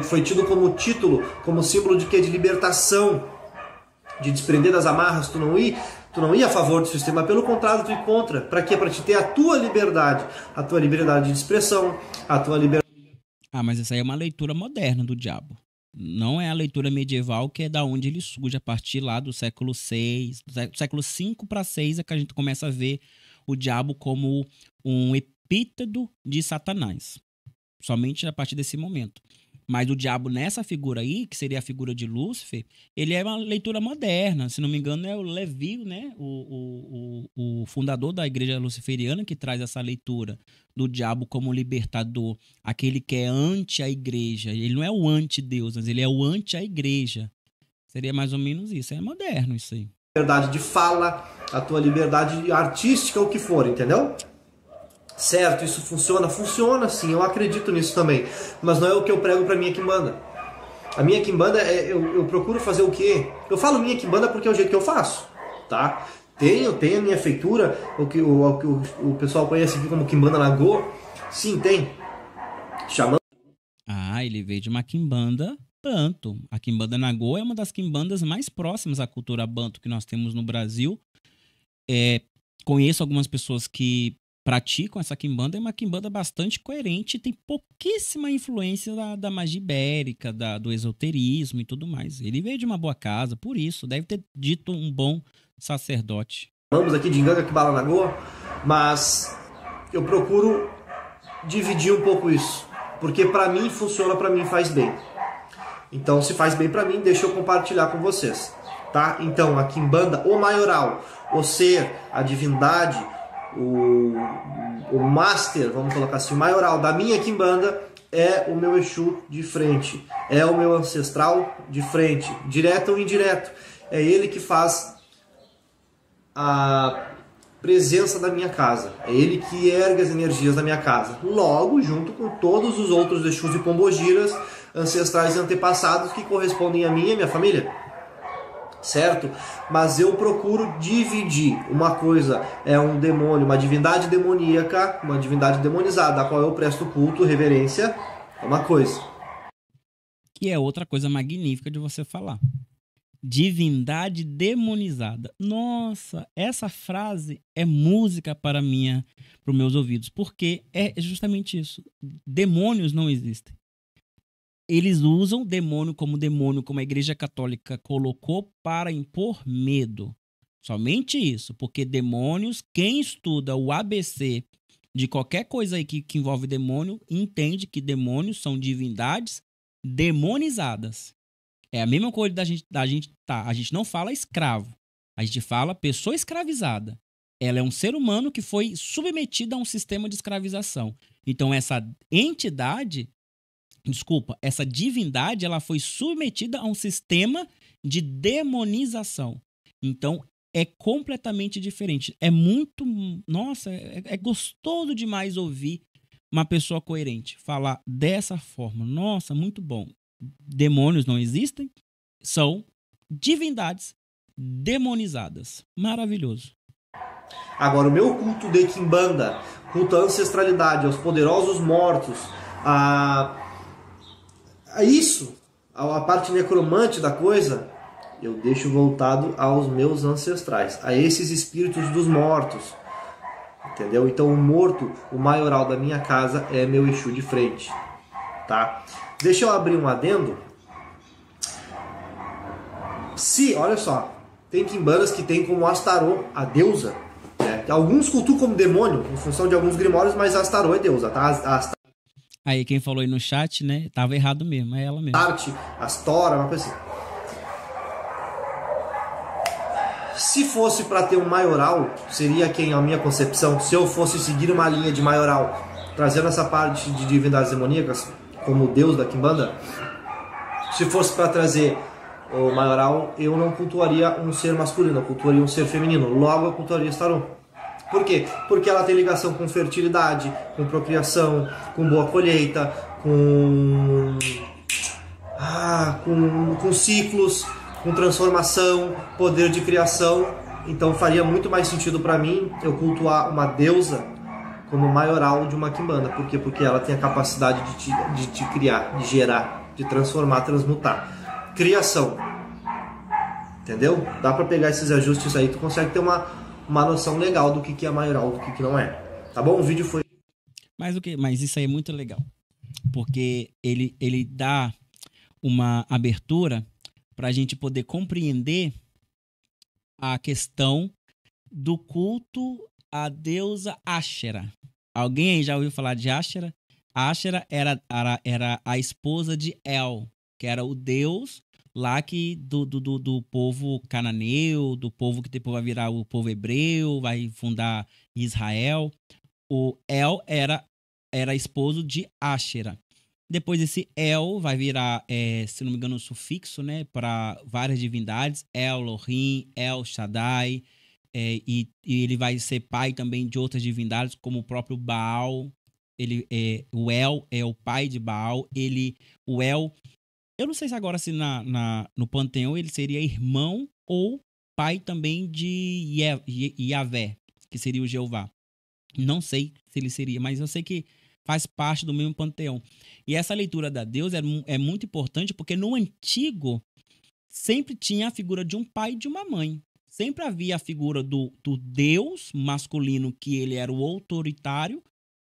Foi tido como título, como símbolo de quê? De libertação, de desprender das amarras. Tu não ia a favor do sistema, pelo contrário, tu ia contra. Para quê? Para te ter a tua liberdade de expressão, a tua liberdade. Mas essa aí é uma leitura moderna do diabo. Não é a leitura medieval, que é da onde ele surge, a partir lá do século VI, do século V para VI, é que a gente começa a ver o diabo como um epíteto de Satanás. Somente a partir desse momento. Mas o diabo nessa figura aí, que seria a figura de Lúcifer, ele é uma leitura moderna. Se não me engano, é o Levi, né? O fundador da igreja luciferiana, que traz essa leitura do diabo como libertador, aquele que é anti a igreja. Ele não é o anti-Deus, mas ele é o anti a igreja. Seria mais ou menos isso. É moderno isso aí. Liberdade de fala, a tua liberdade artística, o que for, entendeu? Certo, isso funciona? Funciona sim, eu acredito nisso também. Mas não é o que eu prego pra minha Quimbanda. A minha Quimbanda, eu procuro fazer o quê? Eu falo minha Quimbanda porque é o jeito que eu faço, tá? Tenho a minha feitura, o que o pessoal conhece aqui como Quimbanda Nagô. Sim, tem. Chamando. Ele veio de uma Quimbanda Banto. A Quimbanda Nagô é uma das Quimbandas mais próximas à cultura Banto que nós temos no Brasil. Conheço algumas pessoas que praticam essa quimbanda. É uma quimbanda bastante coerente, tem pouquíssima influência da magia ibérica, do esoterismo e tudo mais. Ele veio de uma boa casa, por isso, deve ter dito um bom sacerdote. Vamos aqui de Nganga que bala na goa, mas eu procuro dividir um pouco isso, porque para mim funciona, para mim faz bem. Então, se faz bem para mim, deixa eu compartilhar com vocês, tá? Então, a Quimbanda, o maioral, o ser, a divindade, o master, vamos colocar assim, o maioral da minha Quimbanda é o meu Exu de frente, é o meu ancestral de frente, direto ou indireto. É ele que faz a presença da minha casa, é ele que ergue as energias da minha casa, logo junto com todos os outros Exus e Pombogiras ancestrais e antepassados que correspondem a mim e a minha família, certo? Mas eu procuro dividir. Uma coisa é um demônio, uma divindade demoníaca, uma divindade demonizada, a qual eu presto culto, reverência, é uma coisa. Que é outra coisa magnífica de você falar. Divindade demonizada. Nossa, essa frase é música para os meus ouvidos, porque é justamente isso. Demônios não existem. Eles usam demônio, como a Igreja Católica colocou, para impor medo. Somente isso, porque demônios, quem estuda o ABC de qualquer coisa aí que envolve demônio, entende que demônios são divindades demonizadas. É a mesma coisa a gente não fala escravo, a gente fala pessoa escravizada. Ela é um ser humano que foi submetida a um sistema de escravização. Então essa divindade, ela foi submetida a um sistema de demonização. Então é completamente diferente. É muito, nossa, é gostoso demais ouvir uma pessoa coerente falar dessa forma. Nossa, muito bom. Demônios não existem, são divindades demonizadas. Maravilhoso. Agora, o meu culto de Quimbanda, culto à ancestralidade, aos poderosos mortos, a parte necromante da coisa, eu deixo voltado aos meus ancestrais, a esses espíritos dos mortos, entendeu? Então, o morto, o maioral da minha casa é meu Exu de frente, tá? Deixa eu abrir um adendo. Olha só, tem quimbandas que tem como Astarô, a deusa, né? Alguns cultuam como demônio, em função de alguns grimórios, mas Astarô é deusa, tá? Aí quem falou aí no chat, né, tava errado mesmo, é ela mesmo. Astora, uma coisa assim. Se fosse para ter um maioral, seria quem, a minha concepção, se eu fosse seguir uma linha de maioral, trazendo essa parte de divindades demoníacas, como Deus da Quimbanda, se fosse para trazer o maioral, eu não cultuaria um ser masculino, eu cultuaria um ser feminino, logo eu cultuaria Astarô. Por quê? Porque ela tem ligação com fertilidade, com procriação, com boa colheita, com ciclos, com transformação, poder de criação. Então faria muito mais sentido para mim eu cultuar uma deusa como maioral de uma Quimbanda. Por quê? Porque ela tem a capacidade de te criar, de gerar, de transformar, transmutar. Criação. Entendeu? Dá para pegar esses ajustes aí, tu consegue ter uma noção legal do que é maioral, do que não é. Tá bom? O vídeo foi... Mas isso aí é muito legal. Porque ele dá uma abertura para a gente poder compreender a questão do culto à deusa Ashera. Alguém aí já ouviu falar de Ashera? Ashera era a esposa de El, que era o deus lá do povo cananeu, do povo que depois vai virar o povo hebreu, vai fundar Israel. O El era esposo de Ashera. Depois esse El vai virar, se não me engano, um sufixo, né, para várias divindades, Elohim, El Shaddai, e ele vai ser pai também de outras divindades, como o próprio Baal. O El é o pai de Baal. O El, eu não sei se agora no panteão ele seria irmão ou pai também de Yahvé, que seria o Jeová. Não sei se ele seria, mas eu sei que faz parte do mesmo panteão. E essa leitura da deusa é muito importante porque no antigo sempre tinha a figura de um pai e de uma mãe. Sempre havia a figura do deus masculino, que ele era o autoritário,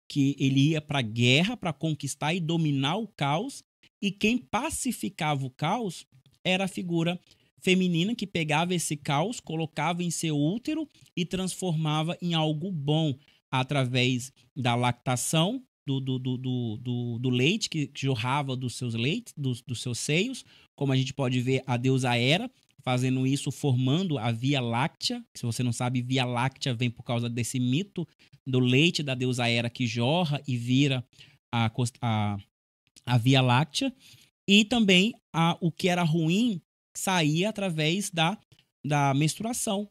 que ele ia para a guerra para conquistar e dominar o caos. E quem pacificava o caos era a figura feminina que pegava esse caos, colocava em seu útero e transformava em algo bom através da lactação, do leite que jorrava dos seus leites, dos seus seios, como a gente pode ver a deusa Hera fazendo isso, formando a Via Láctea. Se você não sabe, Via Láctea vem por causa desse mito do leite da deusa Hera que jorra e vira a Via Láctea. E também o que era ruim saía através da menstruação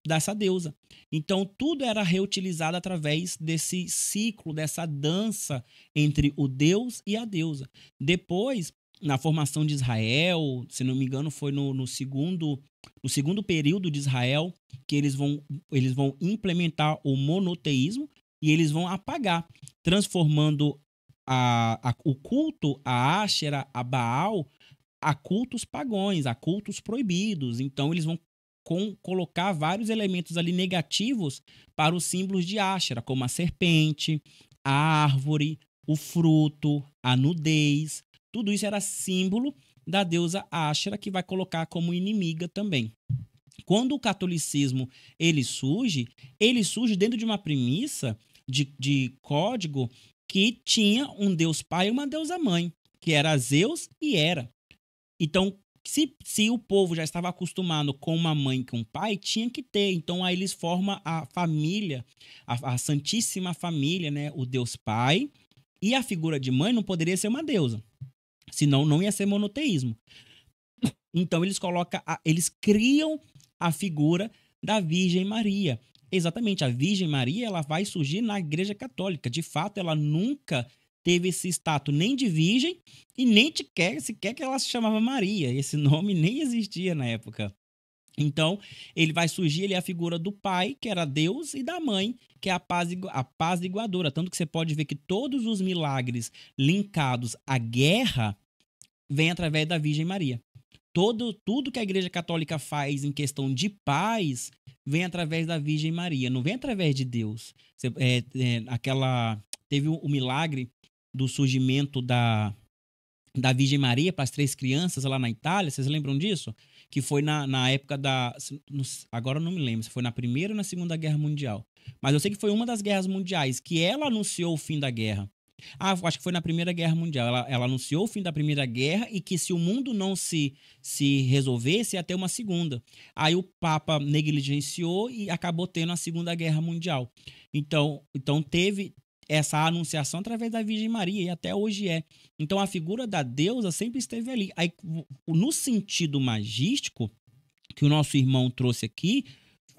dessa deusa. Então, tudo era reutilizado através desse ciclo, dessa dança entre o deus e a deusa. Depois, na formação de Israel, se não me engano, foi no segundo período de Israel que eles vão implementar o monoteísmo e eles vão apagar, transformando o culto a Áshera, a Baal, a cultos pagãos, a cultos proibidos. Então, eles vão colocar vários elementos ali negativos para os símbolos de Áshera, como a serpente, a árvore, o fruto, a nudez. Tudo isso era símbolo da deusa Áshera, que vai colocar como inimiga também. Quando o catolicismo ele surge dentro de uma premissa de código que tinha um deus pai e uma deusa mãe, que era Zeus e Hera. Então, se o povo já estava acostumado com uma mãe e com um pai, tinha que ter. Então, aí eles formam a família, a Santíssima Família, né? O Deus Pai. E a figura de mãe não poderia ser uma deusa. Senão, não ia ser monoteísmo. Então, eles criam a figura da Virgem Maria. Exatamente, a Virgem Maria ela vai surgir na Igreja Católica. De fato, ela nunca teve esse status nem de virgem e nem sequer que ela se chamava Maria. Esse nome nem existia na época. Então, ele vai surgir, ele é a figura do pai, que era Deus, e da mãe, que é a apaziguadora. Tanto que você pode ver que todos os milagres linkados à guerra vêm através da Virgem Maria. Tudo que a Igreja Católica faz em questão de paz vem através da Virgem Maria, não vem através de Deus. Teve o milagre do surgimento da Virgem Maria para as 3 crianças lá na Itália, vocês lembram disso? Que foi na época agora eu não me lembro se foi na Primeira ou na Segunda Guerra Mundial. Mas eu sei que foi uma das guerras mundiais que ela anunciou o fim da guerra. Acho que foi na Primeira Guerra Mundial. Ela anunciou o fim da Primeira Guerra e que se o mundo não se resolvesse, ia ter uma segunda. Aí o Papa negligenciou e acabou tendo a Segunda Guerra Mundial. Então teve essa anunciação através da Virgem Maria e até hoje é. Então a figura da deusa sempre esteve ali. Aí, no sentido magístico que o nosso irmão trouxe aqui,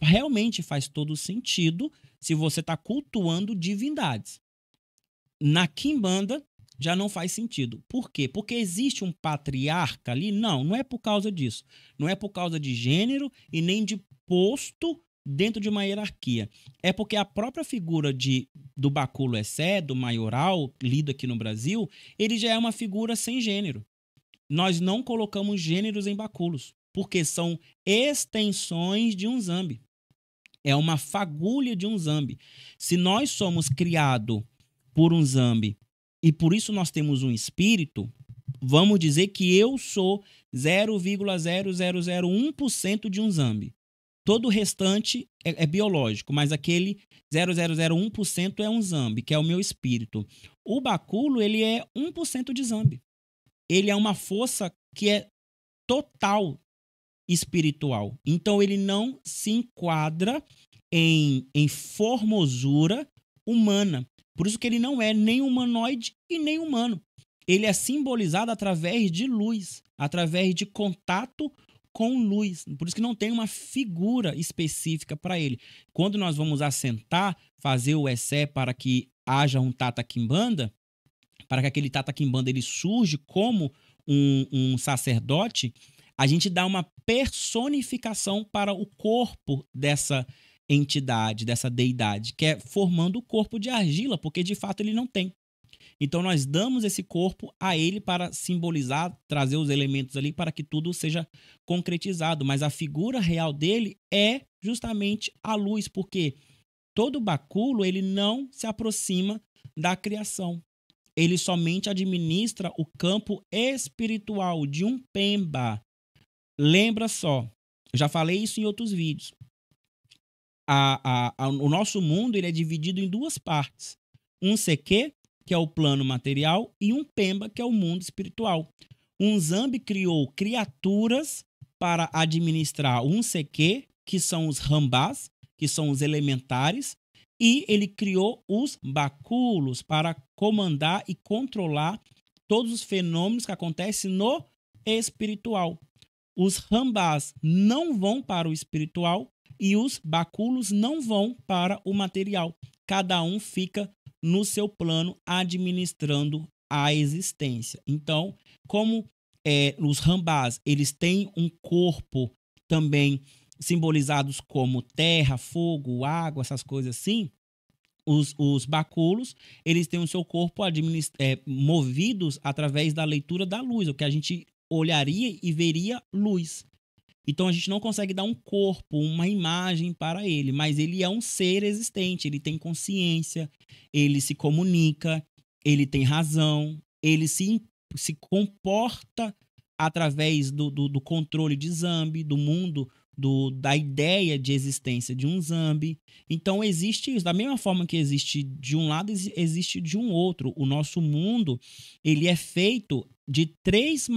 realmente faz todo sentido se você está cultuando divindades. Na Quimbanda já não faz sentido. Por quê? Porque existe um patriarca ali? Não é por causa disso. Não é por causa de gênero e nem de posto dentro de uma hierarquia. É porque a própria figura do báculo Essé, do maioral, lido aqui no Brasil, ele já é uma figura sem gênero. Nós não colocamos gêneros em báculos, porque são extensões de um zambi. É uma fagulha de um zambi. Se nós somos criados por um zambi e por isso nós temos um espírito, vamos dizer que eu sou 0,0001% de um zambi. Todo o restante é biológico, mas aquele 0,001% é um zambi, que é o meu espírito. O báculo, ele é 1% de zambi. Ele é uma força que é total espiritual. Então, ele não se enquadra em formosura humana. Por isso que ele não é nem humanoide e nem humano. Ele é simbolizado através de luz, através de contato com luz. Por isso que não tem uma figura específica para ele. Quando nós vamos assentar, fazer o essé para que haja um Tata Quimbanda, para que aquele Tata Quimbanda ele surge como um sacerdote, a gente dá uma personificação para o corpo dessa entidade, dessa deidade, que é formando o corpo de argila, porque de fato ele não tem. Então nós damos esse corpo a ele para simbolizar, trazer os elementos ali para que tudo seja concretizado, mas a figura real dele é justamente a luz, porque todo báculo ele não se aproxima da criação. Ele somente administra o campo espiritual de um Pemba. Lembra só, eu já falei isso em outros vídeos. O nosso mundo ele é dividido em duas partes. Um CQ, que é o plano material, e um Pemba, que é o mundo espiritual. Um Zambi criou criaturas para administrar um CQ, que são os Rambás, que são os elementares, e ele criou os Baculos para comandar e controlar todos os fenômenos que acontecem no espiritual. Os Rambás não vão para o espiritual e os Baculos não vão para o material. Cada um fica no seu plano administrando a existência. Então, como os Rambás, eles têm um corpo também simbolizados como terra, fogo, água, essas coisas assim, os Baculos, eles têm o seu corpo movidos através da leitura da luz, o que a gente olharia e veria luz. Então a gente não consegue dar um corpo, uma imagem para ele, mas ele é um ser existente, ele tem consciência, ele se comunica, ele tem razão, ele se comporta através do controle de Zambi, do mundo, da ideia de existência de um Zambi. Então existe isso. Da mesma forma que existe de um lado, existe de um outro. O nosso mundo, ele é feito de três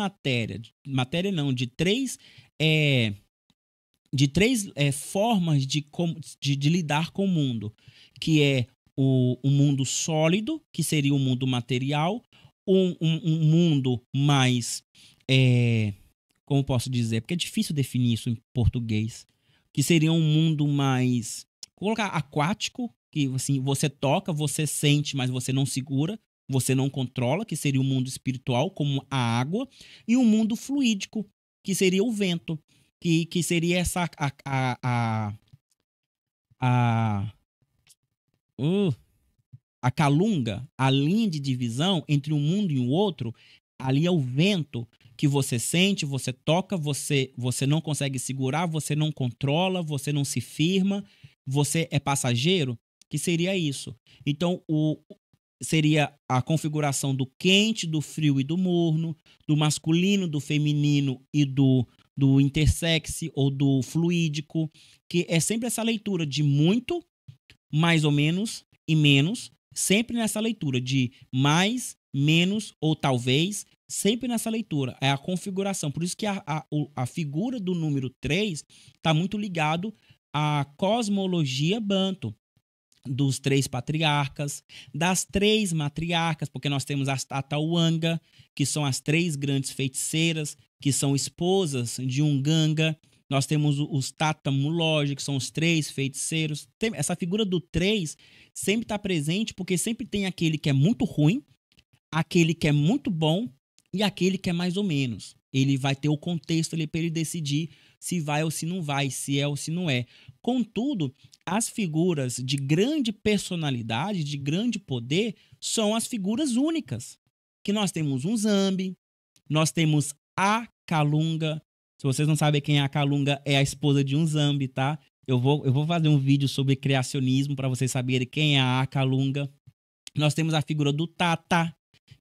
formas de lidar com o mundo, que é o mundo sólido, que seria o mundo material, um mundo mais, como posso dizer, porque é difícil definir isso em português, que seria um mundo mais, colocar aquático, que assim, você toca, você sente, mas você não segura, você não controla, que seria o mundo espiritual, como a água, e um mundo fluídico, que seria o vento, que seria essa a calunga, a linha de divisão entre um mundo e o outro. Ali é o vento que você sente, você toca, você não consegue segurar, você não controla, você não se firma, você é passageiro, que seria isso. Então, seria a configuração do quente, do frio e do morno, do masculino, do feminino e do intersexe ou do fluídico, que é sempre essa leitura de muito, mais ou menos e menos, sempre nessa leitura de mais, menos ou talvez, sempre nessa leitura. É a configuração. Por isso que a figura do número 3 está muito ligado à cosmologia Banto, dos 3 patriarcas, das 3 matriarcas, porque nós temos as Tatauanga, que são as 3 grandes feiticeiras, que são esposas de Unganga. Nós temos os Tatamulogi, que são os 3 feiticeiros. Essa figura do 3 sempre está presente, porque sempre tem aquele que é muito ruim, aquele que é muito bom e aquele que é mais ou menos. Ele vai ter o contexto ali para ele decidir se vai ou se não vai, se é ou se não é. Contudo, as figuras de grande personalidade, de grande poder, são as figuras únicas. Que nós temos um Zambi, nós temos a Calunga. Se vocês não sabem quem é a Calunga, é a esposa de um Zambi, tá? Eu vou fazer um vídeo sobre criacionismo para vocês saberem quem é a Calunga. Nós temos a figura do Tata,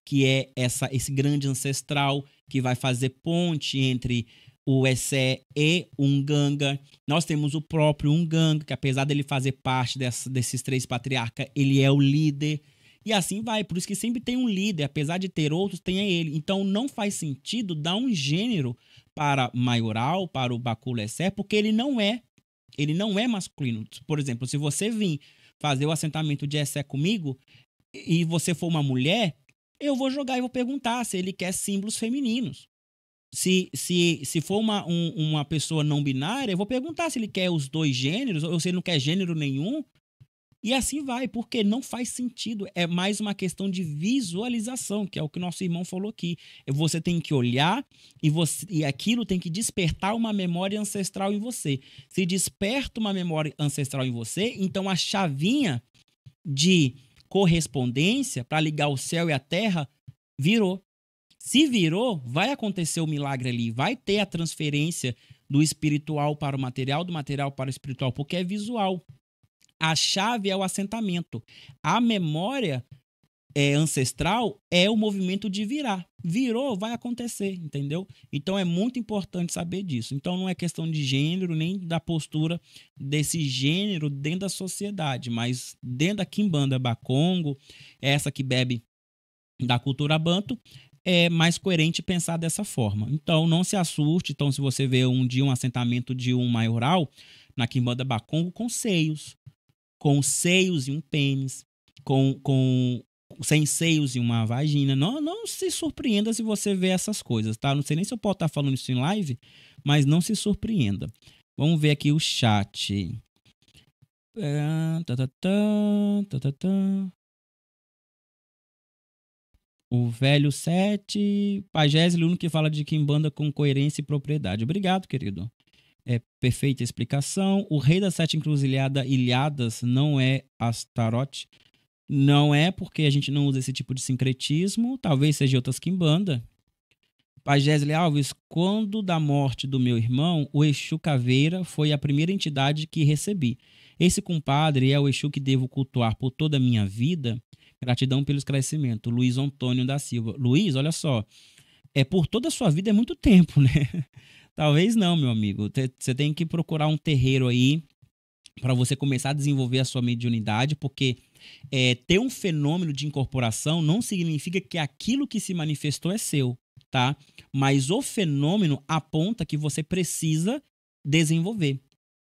que é esse grande ancestral que vai fazer ponte entre o Essé e o Unganga. Nós temos o próprio Unganga, que apesar dele fazer parte desses 3 patriarcas, ele é o líder. E assim vai, por isso que sempre tem um líder, apesar de ter outros, tem ele. Então não faz sentido dar um gênero para maioral, para o Bacula Essé, porque ele não é masculino. Por exemplo, se você vir fazer o assentamento de Essé comigo e você for uma mulher, eu vou jogar e vou perguntar se ele quer símbolos femininos. Se for uma pessoa não binária, eu vou perguntar se ele quer os 2 gêneros ou se ele não quer gênero nenhum. E assim vai, porque não faz sentido. É mais uma questão de visualização, que é o que nosso irmão falou aqui. Você tem que olhar e aquilo tem que despertar uma memória ancestral em você. Se desperta uma memória ancestral em você, então a chavinha de correspondência para ligar o céu e a terra virou. Se virou, vai acontecer o milagre ali, vai ter a transferência do espiritual para o material, do material para o espiritual, porque é visual. A chave é o assentamento. A memória ancestral é o movimento de virar. Virou, vai acontecer, entendeu? Então é muito importante saber disso. Então não é questão de gênero, nem da postura desse gênero dentro da sociedade, mas dentro da Quimbanda Bakongo, essa que bebe da cultura banto, é mais coerente pensar dessa forma. Então não se assuste. Então, se você vê um dia um assentamento de um maioral na Quimbanda Bakongo com seios e um pênis, sem seios e uma vagina. Não se surpreenda se você vê essas coisas, tá? Não sei nem se eu posso estar falando isso em live, mas não se surpreenda. Vamos ver aqui o chat. O velho 7, Pajés, o único que fala de Quimbanda com coerência e propriedade. Obrigado, querido. É perfeita explicação. O rei das 7 encruzilhadas ilhadas não é Astaroth. Não é, porque a gente não usa esse tipo de sincretismo. Talvez seja outras Quimbanda. Pajés Alves, quando da morte do meu irmão, o Exu Caveira foi a primeira entidade que recebi. Esse compadre é o Exu que devo cultuar por toda a minha vida. Gratidão pelo esclarecimento. Luiz Antônio da Silva. Luiz, olha só. Por toda a sua vida é muito tempo, né? Talvez não, meu amigo. Você tem que procurar um terreiro aí para você começar a desenvolver a sua mediunidade, porque ter um fenômeno de incorporação não significa que aquilo que se manifestou é seu, tá? Mas o fenômeno aponta que você precisa desenvolver.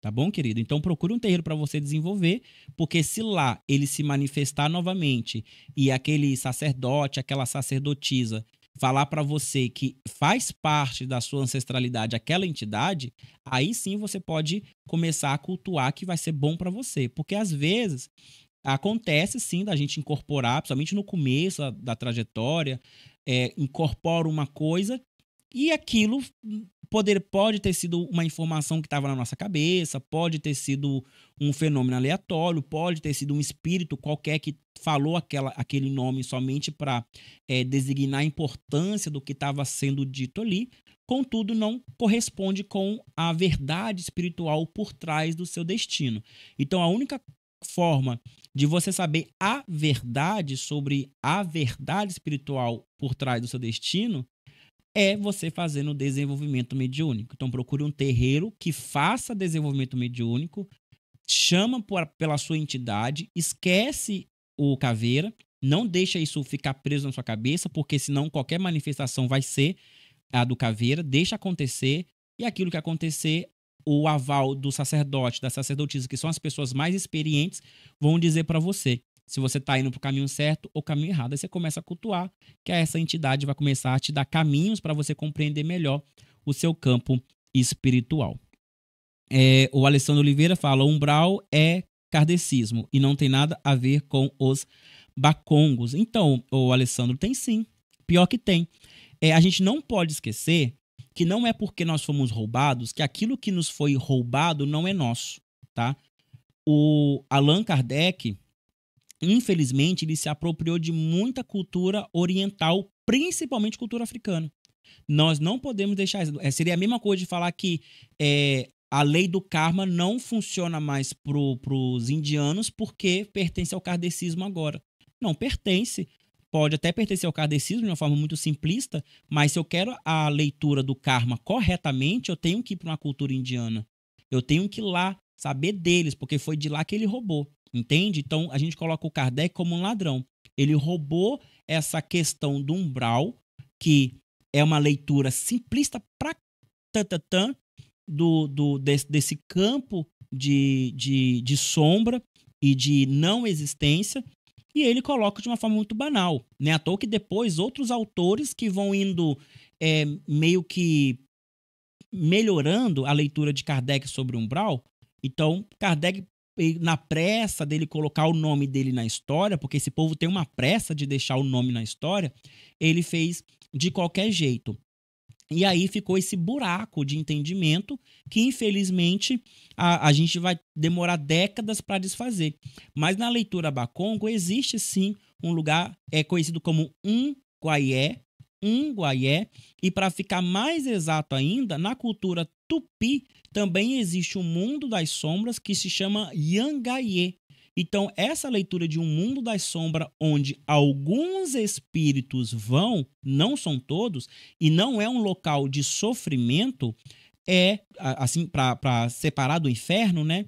Tá bom, querido? Então procure um terreiro para você desenvolver, porque se lá ele se manifestar novamente e aquele sacerdote, aquela sacerdotisa falar para você que faz parte da sua ancestralidade aquela entidade, aí sim você pode começar a cultuar, que vai ser bom para você. Porque às vezes acontece sim da gente incorporar, principalmente no começo da trajetória, incorpora uma coisa e aquilo pode ter sido uma informação que estava na nossa cabeça, pode ter sido um fenômeno aleatório, pode ter sido um espírito qualquer que falou aquele nome somente para designar a importância do que estava sendo dito ali, contudo não corresponde com a verdade espiritual por trás do seu destino. Então a única forma de você saber a verdade sobre a verdade espiritual por trás do seu destino é você fazendo desenvolvimento mediúnico. Então procure um terreiro que faça desenvolvimento mediúnico, chama pela sua entidade, esquece o caveira, não deixa isso ficar preso na sua cabeça, porque senão qualquer manifestação vai ser a do caveira, deixa acontecer, e aquilo que acontecer, o aval do sacerdote, da sacerdotisa, que são as pessoas mais experientes, vão dizer para você se você está indo para o caminho certo ou caminho errado. Aí você começa a cultuar, que essa entidade vai começar a te dar caminhos para você compreender melhor o seu campo espiritual. O Alessandro Oliveira fala, umbral é kardecismo e não tem nada a ver com os bacongos. Então, o Alessandro, tem sim. Pior que tem. A gente não pode esquecer que não é porque nós fomos roubados que aquilo que nos foi roubado não é nosso, tá? O Allan Kardec, infelizmente, ele se apropriou de muita cultura oriental, principalmente cultura africana. Nós não podemos deixar isso. Seria a mesma coisa de falar que a lei do karma não funciona mais para os indianos porque pertence ao kardecismo agora. Não pertence. Pode até pertencer ao kardecismo de uma forma muito simplista, mas se eu quero a leitura do karma corretamente, eu tenho que ir para uma cultura indiana. Eu tenho que ir lá saber deles, porque foi de lá que ele roubou. Entende? Então, a gente coloca o Kardec como um ladrão. Ele roubou essa questão do umbral, que é uma leitura simplista pra tatatã desse campo de sombra e de não existência, e ele coloca de uma forma muito banal. Não é à toa que depois outros autores que vão indo meio que melhorando a leitura de Kardec sobre o umbral. Então, Kardec, na pressa dele colocar o nome dele na história, porque esse povo tem uma pressa de deixar o nome na história, ele fez de qualquer jeito. E aí ficou esse buraco de entendimento que, infelizmente, a gente vai demorar décadas para desfazer. Mas na leitura Bakongo existe, sim, um lugar conhecido como Unguaié, e para ficar mais exato ainda, na cultura Tupi também existe um mundo das sombras que se chama Yangaié. Então, essa leitura de um mundo das sombras, onde alguns espíritos vão, não são todos, e não é um local de sofrimento, assim, para separar do inferno, né?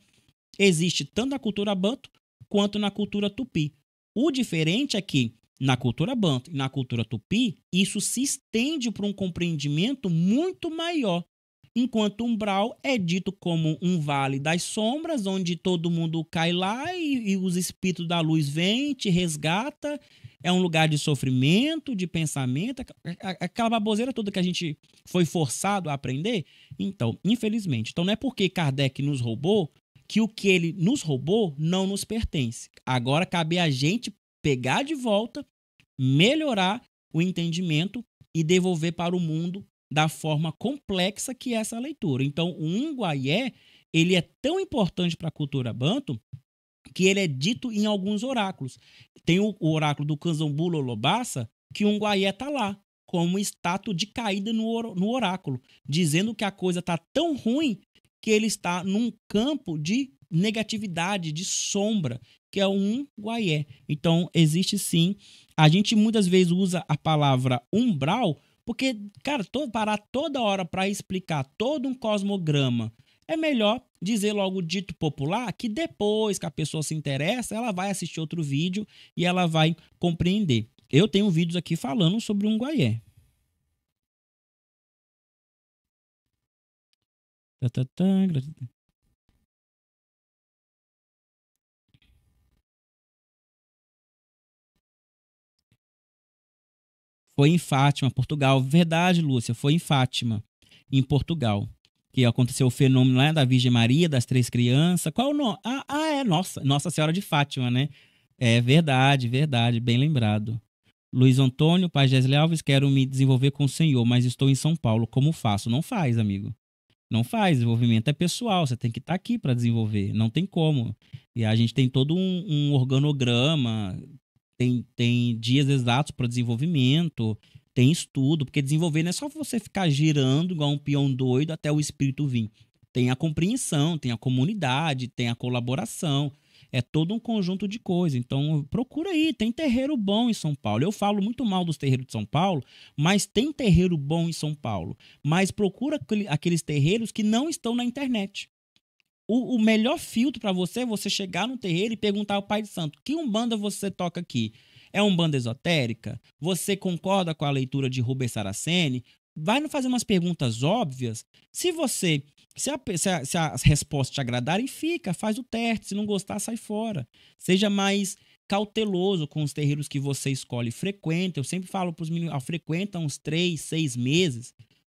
Existe tanto na cultura banto quanto na cultura tupi. O diferente é que na cultura banto e na cultura tupi, isso se estende para um compreendimento muito maior. Enquanto umbral é dito como um vale das sombras, onde todo mundo cai lá e os espíritos da luz vêm, te resgata. É um lugar de sofrimento, de pensamento, aquela baboseira toda que a gente foi forçado a aprender. Então, infelizmente. Então, não é porque Kardec nos roubou que o que ele nos roubou não nos pertence. Agora cabe a gente pegar de volta, melhorar o entendimento e devolver para o mundo da forma complexa que é essa leitura. Então, o Unguaié, ele é tão importante para a cultura banto que ele é dito em alguns oráculos. Tem o oráculo do Canzambulo Lobaça, que o Unguaié está lá, como estátua de caída no oráculo, dizendo que a coisa está tão ruim que ele está num campo de negatividade, de sombra, que é um Unguaié. Então, existe sim. A gente muitas vezes usa a palavra umbral, porque, cara, parar toda hora para explicar todo um cosmograma, é melhor dizer logo dito popular, que depois que a pessoa se interessa, ela vai assistir outro vídeo e ela vai compreender. Eu tenho vídeos aqui falando sobre um Unguaié. Foi em Fátima, Portugal. Verdade, Lúcia, foi em Fátima, em Portugal, que aconteceu o fenômeno lá da Virgem Maria, das 3 crianças. Qual o nome? É Nossa Senhora de Fátima, né? É verdade, verdade, bem lembrado. Luiz Antônio, Paz Gesle Alves, quero me desenvolver com o Senhor, mas estou em São Paulo. Como faço? Não faz, amigo. Não faz. Desenvolvimento é pessoal. Você tem que estar aqui para desenvolver. Não tem como. E a gente tem todo um organograma, tem dias exatos para desenvolvimento, tem estudo, porque desenvolver não é só você ficar girando igual um peão doido até o espírito vir. Tem a compreensão, tem a comunidade, tem a colaboração. É todo um conjunto de coisas. Então, procura aí. Tem terreiro bom em São Paulo. Eu falo muito mal dos terreiros de São Paulo, mas tem terreiro bom em São Paulo. Mas procura aqueles terreiros que não estão na internet. O melhor filtro para você é você chegar no terreiro e perguntar ao Pai de Santo: que umbanda você toca aqui? É umbanda esotérica? Você concorda com a leitura de Rubens Saraceni? Vai não fazer umas perguntas óbvias. Se a resposta te agradarem, fica, faz o teste. Se não gostar, sai fora. Seja mais cauteloso com os terreiros que você escolhe. Frequenta. Eu sempre falo para os meninos: frequenta uns 3, 6 meses,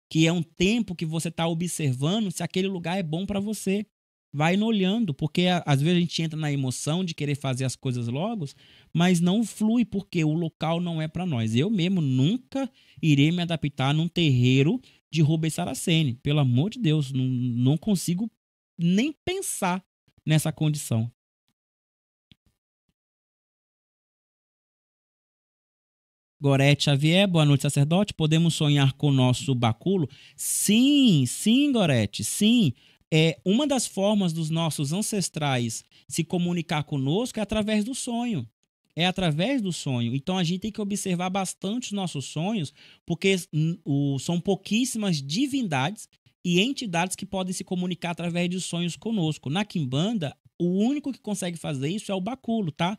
que é um tempo que você está observando se aquele lugar é bom para você. Vai no olhando, porque às vezes a gente entra na emoção de querer fazer as coisas logo, mas não flui porque o local não é para nós. Eu mesmo nunca irei me adaptar num terreiro de Rubens Saraceni. Pelo amor de Deus, não consigo nem pensar nessa condição. Gorete Xavier, boa noite, sacerdote. Podemos sonhar com o nosso báculo? Sim, Gorete, sim. Uma das formas dos nossos ancestrais se comunicar conosco é através do sonho. É através do sonho. Então a gente tem que observar bastante os nossos sonhos, porque são pouquíssimas divindades e entidades que podem se comunicar através de sonhos conosco. Na Quimbanda, o único que consegue fazer isso é o báculo, tá?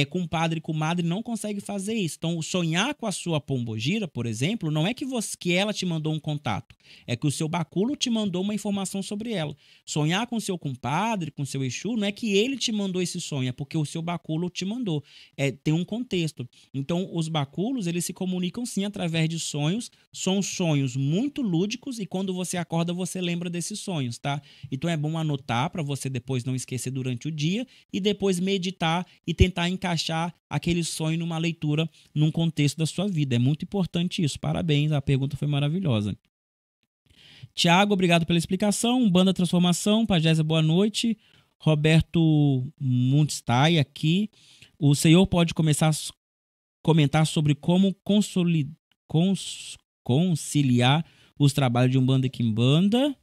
Compadre e comadre não consegue fazer isso. Então, sonhar com a sua pombogira, por exemplo, não é que ela te mandou um contato. É que o seu báculo te mandou uma informação sobre ela. Sonhar com o seu compadre, com o seu Exu, não é que ele te mandou esse sonho, é porque o seu báculo te mandou. Tem um contexto. Então, os báculos, eles se comunicam sim através de sonhos. São sonhos muito lúdicos e quando você acorda, você lembra desses sonhos, tá? Então, é bom anotar para você depois não esquecer durante o dia e depois meditar e tentar encaixar aquele sonho numa leitura, num contexto da sua vida. É muito importante isso. Parabéns, a pergunta foi maravilhosa. Tiago, obrigado pela explicação. Banda Transformação, Pagésia, boa noite. Roberto Mundstai aqui. O senhor pode começar a comentar sobre como conciliar os trabalhos de Umbanda e Quimbanda?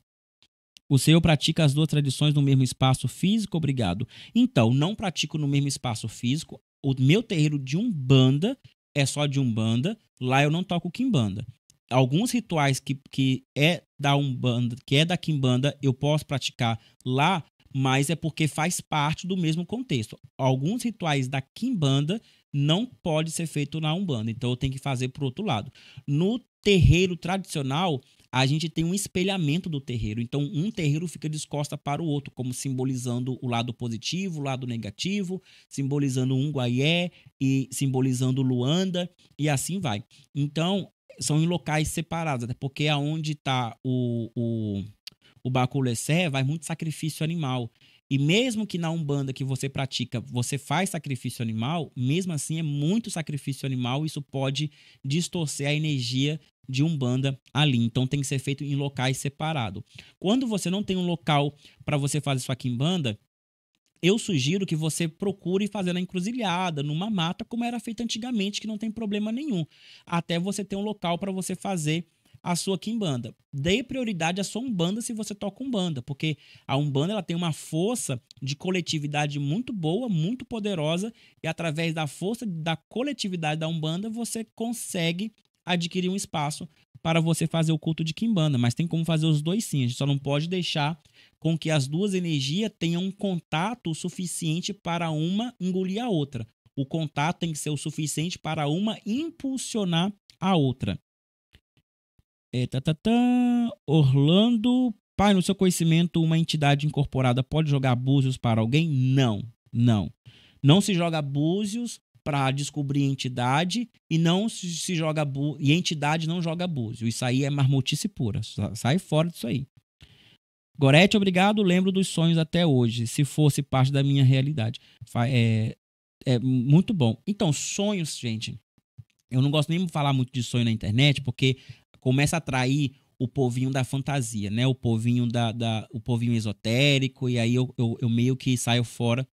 O senhor pratica as duas tradições no mesmo espaço físico? Obrigado. Então, não pratico no mesmo espaço físico. O meu terreiro de Umbanda é só de Umbanda. Lá eu não toco quimbanda. Alguns rituais que é da Umbanda, que é da quimbanda, eu posso praticar lá, mas é porque faz parte do mesmo contexto. Alguns rituais da quimbanda não pode ser feito na Umbanda, então eu tenho que fazer por outro lado. No terreiro tradicional, a gente tem um espelhamento do terreiro. Então, um terreiro fica de costa para o outro, como simbolizando o lado positivo, o lado negativo, simbolizando Unguaié e simbolizando Luanda, e assim vai. Então, são em locais separados, até porque aonde está o Baculé vai muito sacrifício animal. E mesmo que na Umbanda que você pratica, você faz sacrifício animal, mesmo assim é muito sacrifício animal, isso pode distorcer a energia de Umbanda ali. Então tem que ser feito em locais separados. Quando você não tem um local para você fazer sua quimbanda, eu sugiro que você procure fazer na encruzilhada, numa mata, como era feito antigamente, que não tem problema nenhum. Até você ter um local para você fazer a sua quimbanda. Dê prioridade à sua Umbanda se você toca Umbanda, porque a Umbanda ela tem uma força de coletividade muito boa, muito poderosa, e através da força da coletividade da Umbanda, você consegue adquirir um espaço para você fazer o culto de quimbanda. Mas tem como fazer os dois sim, a gente só não pode deixar com que as duas energias tenham um contato suficiente para uma engolir a outra. O contato tem que ser o suficiente para uma impulsionar a outra. Orlando, pai, no seu conhecimento, uma entidade incorporada pode jogar búzios para alguém? Não, não. Não se joga búzios para descobrir entidade e não se joga e entidade não joga búzio. Isso aí é marmotice pura. Sai fora disso aí. Gorete, obrigado. Lembro dos sonhos até hoje, se fosse parte da minha realidade. É muito bom. Então, sonhos, gente. Eu não gosto nem de falar muito de sonho na internet, porque começa a atrair o povinho da fantasia, né? O povinho o povinho esotérico, e aí eu meio que saio fora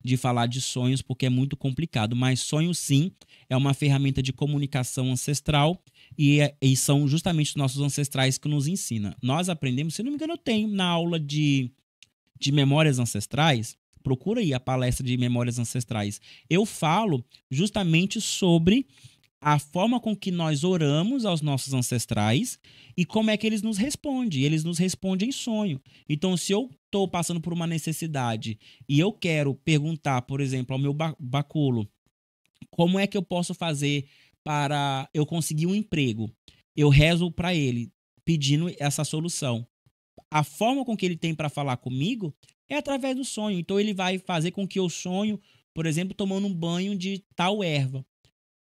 de falar de sonhos, porque é muito complicado. Mas sonho, sim, é uma ferramenta de comunicação ancestral e são justamente os nossos ancestrais que nos ensinam. Nós aprendemos, se não me engano, eu tenho na aula de memórias ancestrais, procura aí a palestra de memórias ancestrais. Eu falo justamente sobre a forma com que nós oramos aos nossos ancestrais e como é que eles nos respondem. Eles nos respondem em sonho. Então, se eu estou passando por uma necessidade e eu quero perguntar, por exemplo, ao meu baculo, como é que eu posso fazer para eu conseguir um emprego? Eu rezo para ele, pedindo essa solução. A forma com que ele tem para falar comigo é através do sonho. Então, ele vai fazer com que eu sonho, por exemplo, tomando um banho de tal erva.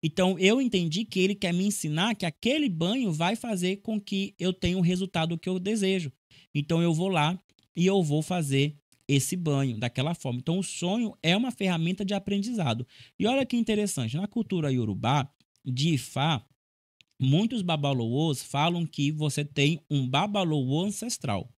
Então, eu entendi que ele quer me ensinar que aquele banho vai fazer com que eu tenha o resultado que eu desejo. Então, eu vou lá e eu vou fazer esse banho daquela forma. Então, o sonho é uma ferramenta de aprendizado. E olha que interessante, na cultura iorubá, de Ifá, muitos babalôs falam que você tem um babalô ancestral.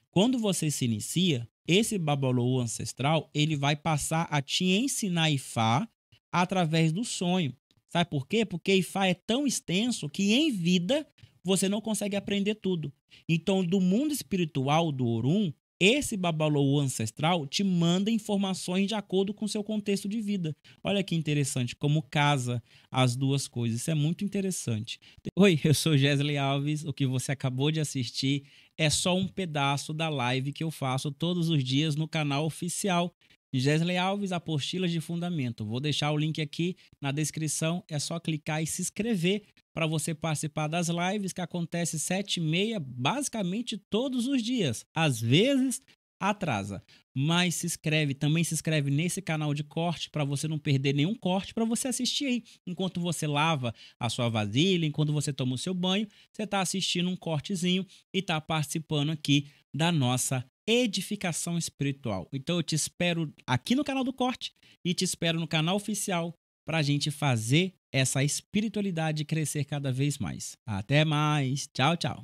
Quando você se inicia, esse babalô ancestral, ele vai passar a te ensinar Ifá através do sonho. Sabe por quê? Porque Ifá é tão extenso que em vida você não consegue aprender tudo. Então, do mundo espiritual do Orum, esse babalô ancestral te manda informações de acordo com o seu contexto de vida. Olha que interessante, como casa as duas coisas. Isso é muito interessante. Oi, eu sou Gesley Alves. O que você acabou de assistir é só um pedaço da live que eu faço todos os dias no canal oficial Gesley Alves, Apostilas de Fundamento. Vou deixar o link aqui na descrição. É só clicar e se inscrever para você participar das lives que acontecem 7h30, basicamente todos os dias. Às vezes atrasa, mas se inscreve. Também se inscreve nesse canal de corte para você não perder nenhum corte, para você assistir aí. Enquanto você lava a sua vasilha, enquanto você toma o seu banho, você está assistindo um cortezinho e está participando aqui da nossa edificação espiritual. Então eu te espero aqui no canal do Corte e te espero no canal oficial para a gente fazer essa espiritualidade crescer cada vez mais. Até mais. Tchau, tchau.